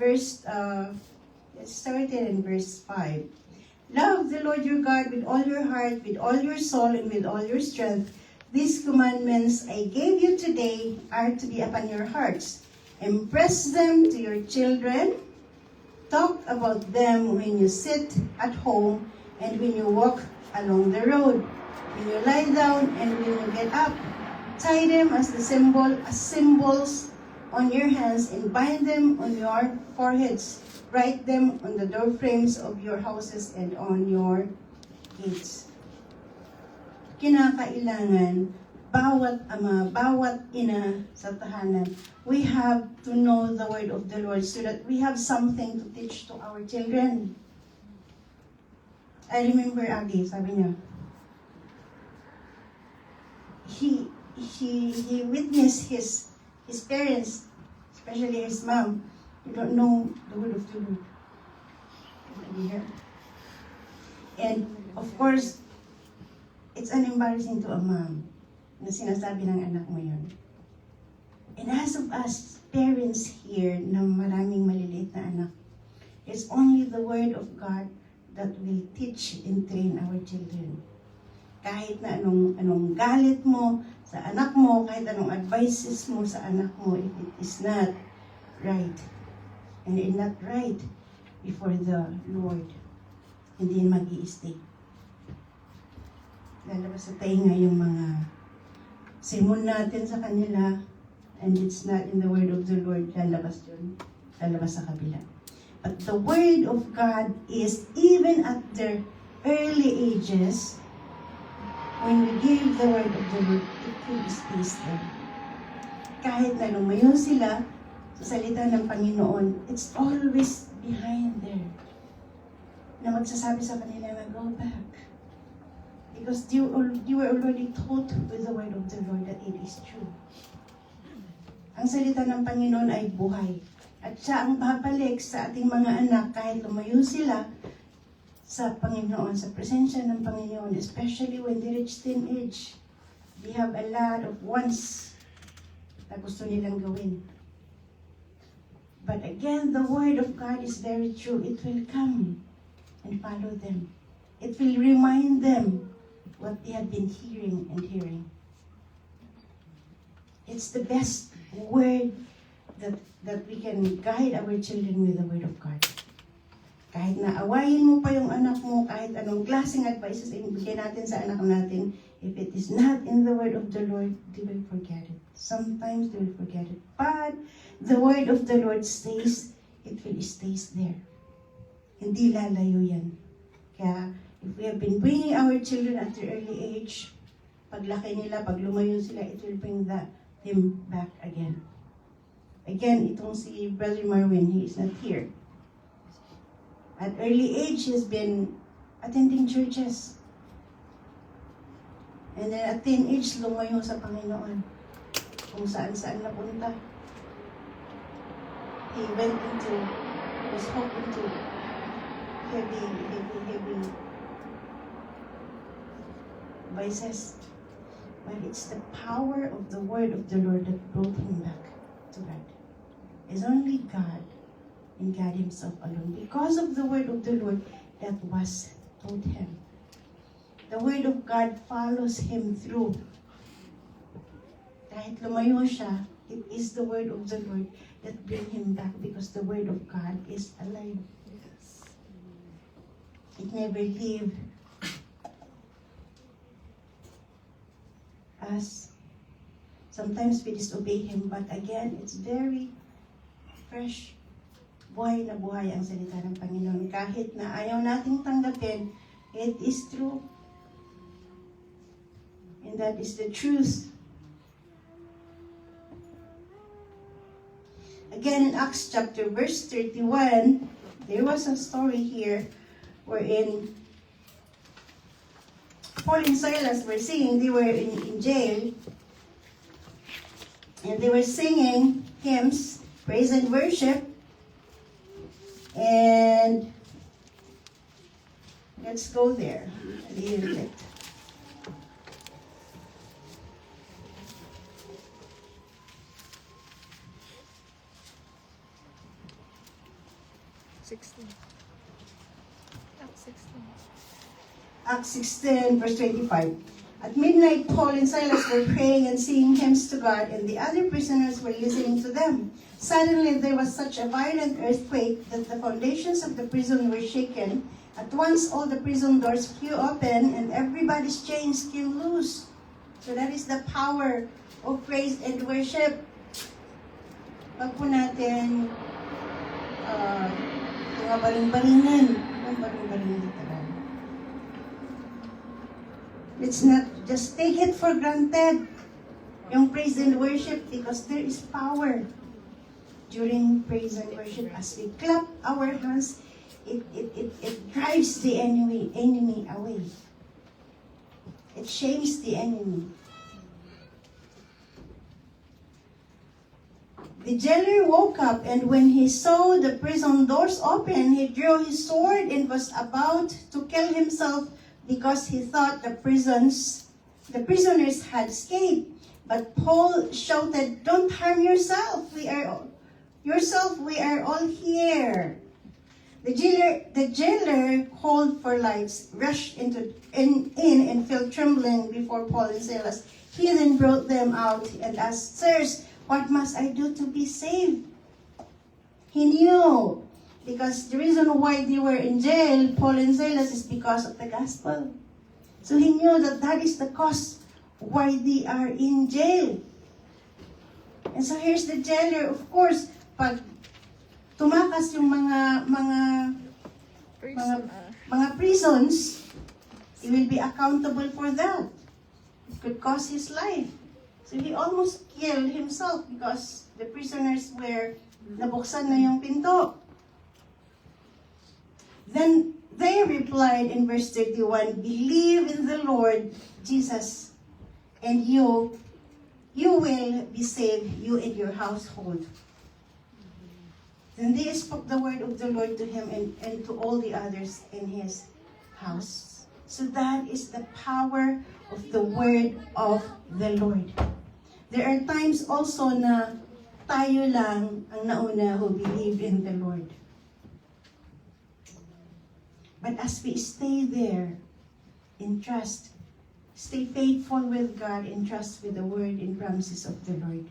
Let's start it in verse 5. Love the Lord your God with all your heart, with all your soul, and with all your strength. These commandments I gave you today are to be upon your hearts. Impress them to your children. Talk about them when you sit at home and when you walk along the road, when you lie down and when you get up. Tie them as symbols on your hands and bind them on your foreheads. Write them on the door frames of your houses and on your gates. Kinakailangan, bawat ama, bawat ina sa tahanan, we have to know the word of the Lord so that we have something to teach to our children. I remember Agi, sabi niya, he witnessed his parents, especially his mom, who don't know the word of the Lord. And of course, it's embarrassing to a mom na sinasabi ng anak mo yun. And as of us, parents here na maraming maliliit na anak, it's only the word of God that will teach and train our children. Kahit na anong galit mo sa anak mo, kahit anong advices mo sa anak mo, if it is not right, and it's not right before the Lord, hindi mag-i-stay. Lalabas sa tainga yung mga sermon natin sa kanila, and it's not in the word of the Lord, lalabas yun, lalabas sa kabila. But the word of God is, even at their early ages, when we give the word of the Lord, it will stay there. Kahit na lumayo sila sa salita ng Panginoon, it's always behind there. Na magsasabi sa kanila na go back. Because you were already taught with the word of the Lord that it is true. Ang salita ng Panginoon ay buhay. At siya ang babalik sa ating mga anak kahit lumayo sila sa Panginoon, sa presensya ng Panginoon, especially when they reach teenage. They have a lot of wants na gusto nilang gawin. But again, the word of God is very true. It will come and follow them. It will remind them what they have been hearing and hearing. It's the best word that we can guide our children with the Word of God. Kahit na awayin mo pa yung anak mo, kahit anong klaseng advices ibigay natin sa anak natin, if it is not in the Word of the Lord, they will forget it. Sometimes they will forget it. But the Word of the Lord stays, it will stays there. Hindi lalayo yan. Kaya, if we have been bringing our children at their early age, paglaki nila, pag lumayo sila, it will bring him back again. Again, itong si Brother Marwin, he is not here. At early age, he has been attending churches. And then at teenage, lumayo sa Panginoon. Kung saan-saan napunta. He was hooked into heavy vices. But it's the power of the Word of the Lord that brought him back to God. It's only God and God Himself alone. Because of the Word of the Lord that was told him. The Word of God follows him through. Kahit lumayo siya, it is the Word of the Lord that bring him back because the Word of God is alive. It never leave us. Sometimes we disobey Him, but again, it's very fresh. Buhay na buhay ang salita ng Panginoon. Kahit na ayaw nating tanggapin, it is true. And that is the truth. Again, in Acts chapter verse 31, there was a story here wherein Paul and Silas were singing. They were in jail. And they were singing hymns, praise and worship. And let's go there a little bit. Acts 16, verse 25. At midnight, Paul and Silas were praying and singing hymns to God, and the other prisoners were listening to them. Suddenly, there was such a violent earthquake that the foundations of the prison were shaken. At once, all the prison doors flew open, and everybody's chains came loose. So that is the power of praise and worship. Pag po natin mga baling-balingan, let's not just take it for granted, yung praise and worship, because there is power during praise and worship. As we clap our hands, it drives the enemy away. It shames the enemy. The jailer woke up, and when he saw the prison doors open, he drew his sword and was about to kill himself because he thought the prisoners had escaped. But Paul shouted, "Don't harm yourself. We are all here." The jailer called for lights, rushed in and fell trembling before Paul and Silas. He then brought them out and asked, "Sirs, what must I do to be saved?" He knew, because the reason why they were in jail, Paul and Silas, is because of the gospel. So he knew that is the cause why they are in jail. And so here's the jailer. Of course, pag tumakas yung mga prisons, he will be accountable for that. It could cost his life. So he almost killed himself because the prisoners were nabuksan na yung pinto. Then they replied in verse 31, "Believe in the Lord Jesus, and you will be saved, you and your household." Then they spoke the word of the Lord to him and to all the others in his house. So that is the power of the word of the Lord. There are times also na tayo lang ang nauna who believe in the Lord. But as we stay there in trust, stay faithful with God and trust with the word and promises of the Lord.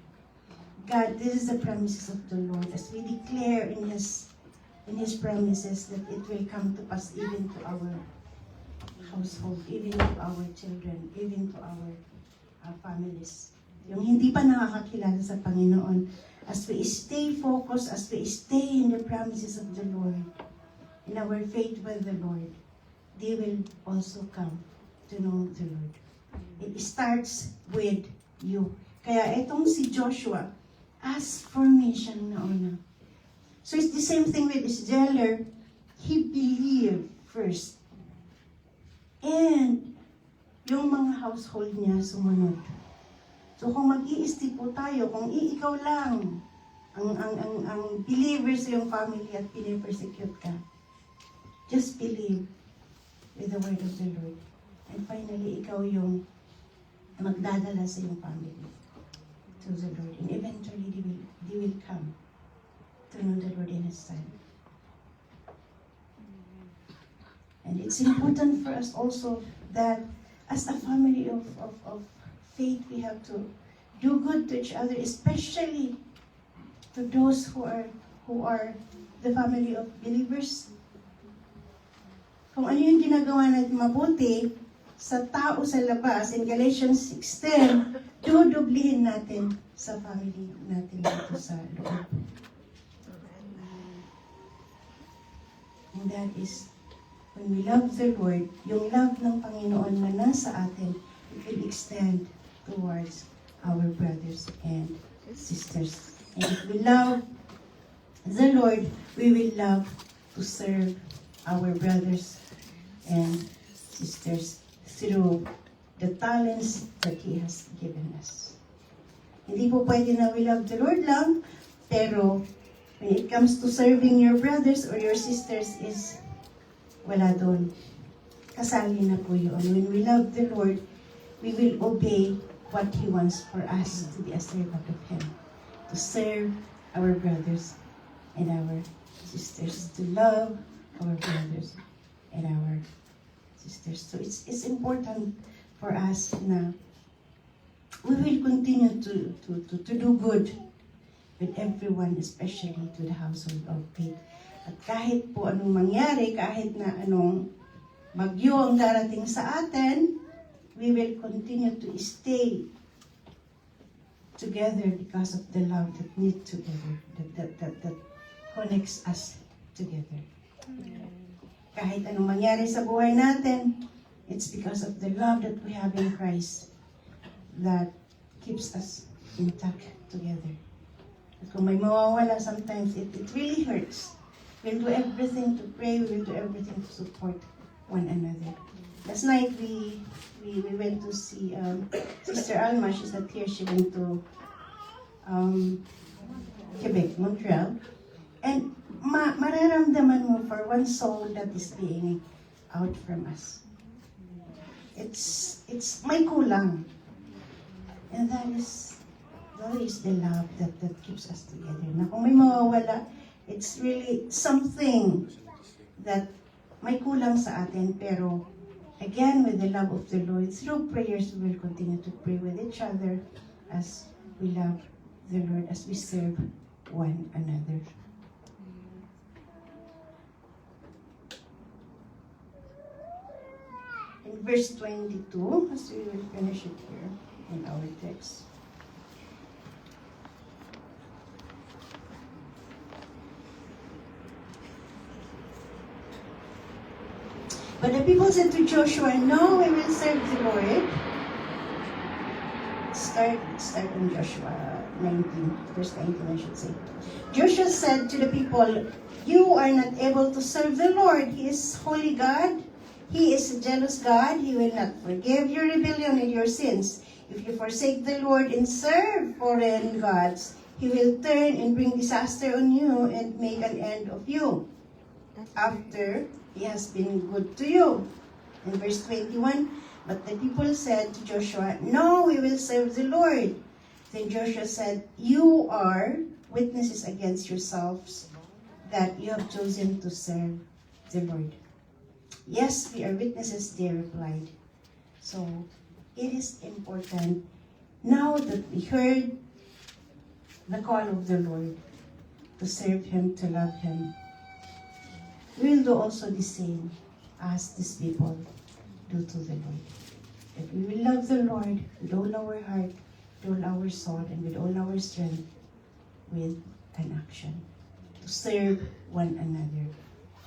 God, this is the promises of the Lord as we declare in His promises that it will come to pass even to our household, even to our children, even to our families. Yung hindi pa nakakakilala sa Panginoon, as we stay focused, as we stay in the promises of the Lord, in our faith with the Lord, they will also come to know the Lord. It starts with you. Kaya itong si Joshua, ask for me siyang nauna. So it's the same thing with this jailer. He believed first. And yung mga household niya sumunod. So kung mag-iisti po tayo, kung ikaw lang ang believer sa iyong family at pinipersecute ka, just believe with the word of the Lord. And finally, ikaw yung magdadala sa iyong family to the Lord. And eventually, they will come to know the Lord in His time. And it's important for us also that as a family of faith, we have to do good to each other, especially to those who are the family of believers. Kung ano yung ginagawa natin mabuti sa tao sa labas, in Galatians 6:10, dudublihin natin sa family natin dito sa loob. And that is, when we love the Lord, yung love ng Panginoon na nasa atin, it will extend towards our brothers and sisters. And if we love the Lord, we will love to serve our brothers and sisters through the talents that He has given us. Hindi po pwede na we love the Lord lang, pero when it comes to serving your brothers or your sisters is wala doon. Kasali na po yun. When we love the Lord, we will obey what He wants for us to be a servant of Him. To serve our brothers and our sisters. To love our brothers and our sisters. So it's important for us na we will continue to do good with everyone, especially to the household of faith. At kahit po anong mangyari, kahit na anong bagyo ang darating sa atin, we will continue to stay together because of the love that knit together, that connects us together. Kahit anong mangyari sa buhay natin, it's because of the love that we have in Christ that keeps us intact together. At kung may mawawala, sometimes it really hurts. We'll do everything to pray, we'll do everything to support one another. Last night, we went to see Sister Alma. She's not here. She went to Quebec, Montreal. And mararamdaman mo for one soul that is being out from us. It's may kulang. And that is the love that keeps us together. Na kung may mawawala, it's really something that may kulang sa atin, pero again, with the love of the Lord, through prayers, we will continue to pray with each other as we love the Lord, as we serve one another. In verse 22, as we will finish it here in our text. But the people said to Joshua, "No, we will serve the Lord." Start in Joshua 19, verse 19, I should say. Joshua said to the people, "You are not able to serve the Lord. He is holy God. He is a jealous God. He will not forgive your rebellion and your sins. If you forsake the Lord and serve foreign gods, He will turn and bring disaster on you and make an end of you. After He has been good to you." In verse 21, but the people said to Joshua, "No, we will serve the Lord." Then Joshua said, "You are witnesses against yourselves that you have chosen to serve the Lord." "Yes, we are witnesses," they replied. So, it is important, now that we heard the call of the Lord, to serve Him, to love Him, we will do also the same as these people do to the Lord. That we will love the Lord with all our heart, with all our soul, and with all our strength, with an action, to serve one another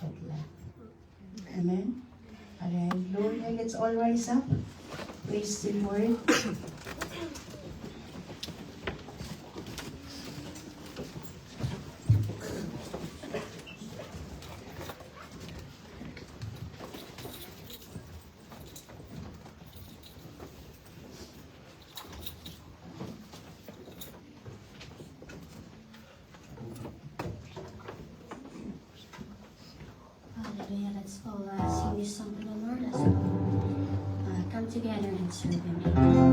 with love. Amen? Hallelujah. Let's all rise up. Praise the Lord. Hallelujah. Let's all sing this song to the Lord as we come together and serve Him. Amen.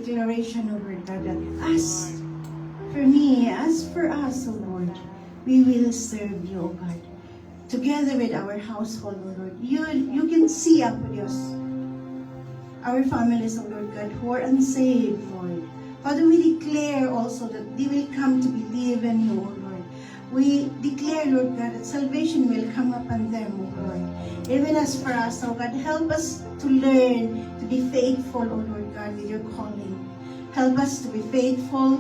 declaration, O Lord God, that as for me, as for us, O Lord, we will serve you, O God. Together with our household, O Lord, you can see up with us, our families, O Lord God, who are unsaved, Lord. Father, we declare also that they will come to believe in you, O Lord. We declare, Lord God, that salvation will come upon them, O Lord. Even as for us, O God, help us to learn to be faithful, O Lord God, with your calling. Help us to be faithful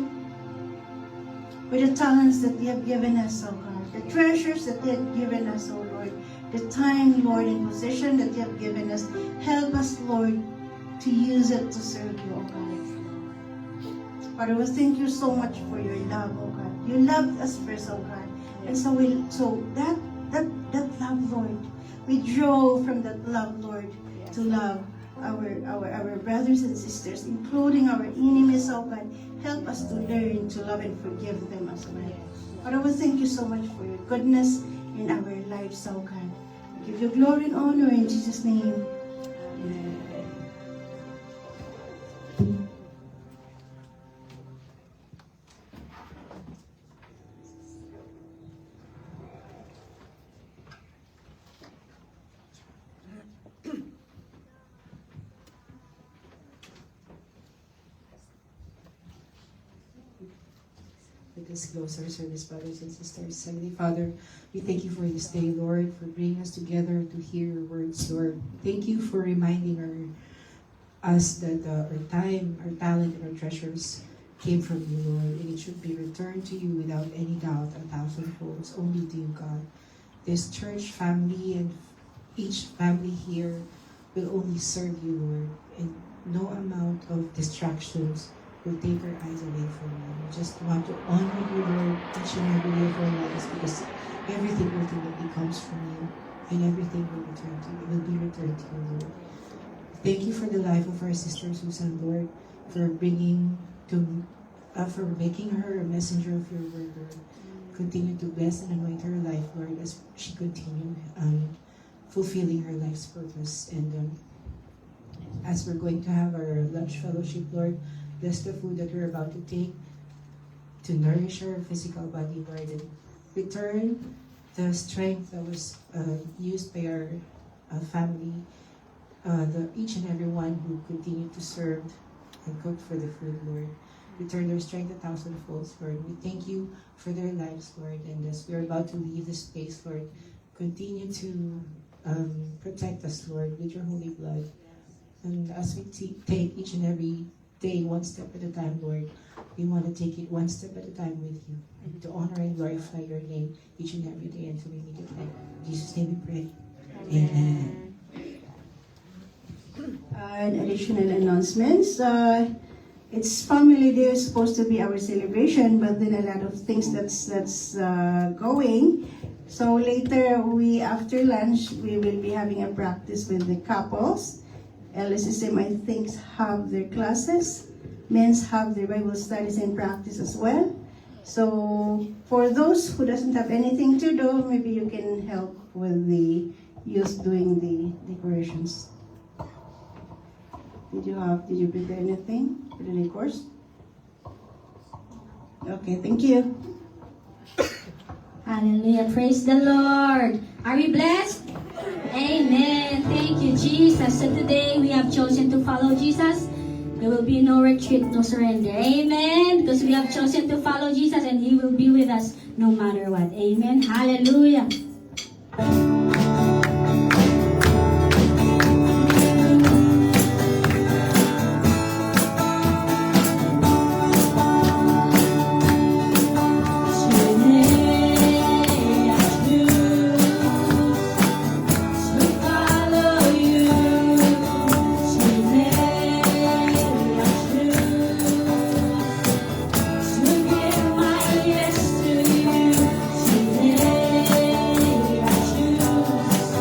with the talents that you have given us, O God, the treasures that you have given us, O Lord, the time, Lord, and position that you have given us. Help us, Lord, to use it to serve you, oh God. Father, we thank you so much for your love, oh God. You loved us first, oh God. And so that love, Lord, we draw from that love, Lord, to love our brothers and sisters, including our enemies, oh God. Help us to learn to love and forgive them as well. Father, we thank you so much for your goodness in our lives, oh God. We give you glory and honor in Jesus' name. Amen. Let us close our service, brothers and sisters. Heavenly Father, we thank you for this day, Lord, for bringing us together to hear your words, Lord. Thank you for reminding us that our time, our talent, and our treasures came from you, Lord, and it should be returned to you without any doubt, 1,000 folds, only to you, God. This church family and each family here will only serve you, Lord, and no amount of distractions will take our eyes away from you. We just want to honor you, Lord, each and every day of our lives, because everything ultimately comes from you, and everything will be returned to you, Lord. Thank you for the life of our sister Susan, Lord, for for making her a messenger of your word, Lord. Continue to bless and anoint her life, Lord, as she continues fulfilling her life's purpose. And as we're going to have our lunch fellowship, Lord, bless the food that we're about to take to nourish our physical body, Lord, and return the strength that was used by our family, each and every one who continued to serve and cook for the food, Lord. Return their strength 1,000 folds, Lord. We thank you for their lives, Lord, and as we're about to leave this place, Lord, continue to protect us, Lord, with your holy blood. And as we take each and every day one step at a time, Lord, we want to take it one step at a time with you, and to honor and glorify your name each and every day until we meet again. In Jesus' name we pray. Amen. And additional announcements. It's Family Day is supposed to be our celebration, but then a lot of things that's going. So later, after lunch, we will be having a practice with the couples. LSSM, I think, have their classes. Men's have their Bible studies and practice as well. So for those who doesn't have anything to do, maybe you can help with the youth doing the decorations. Did you prepare anything for the day course? Okay, thank you. Hallelujah. Praise the Lord. Are we blessed? Amen. Thank you, Jesus. So today we have chosen to follow Jesus. There will be no retreat, no surrender. Amen. Because we have chosen to follow Jesus and He will be with us no matter what. Amen. Hallelujah. Yes to you, today I choose.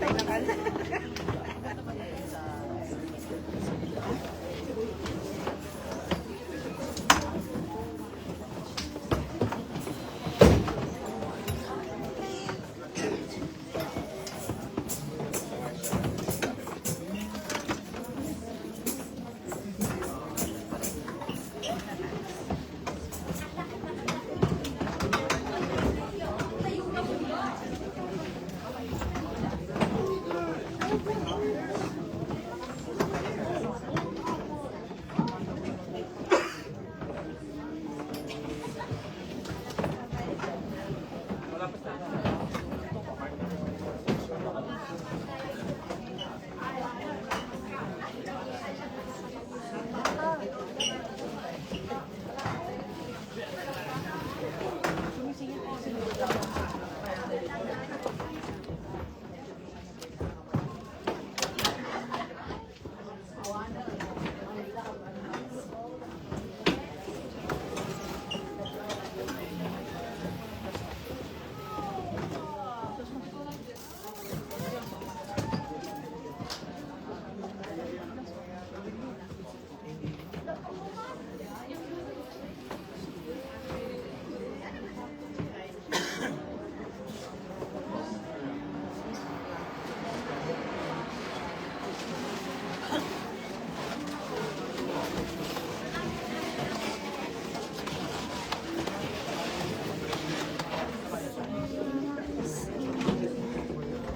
Kailangan.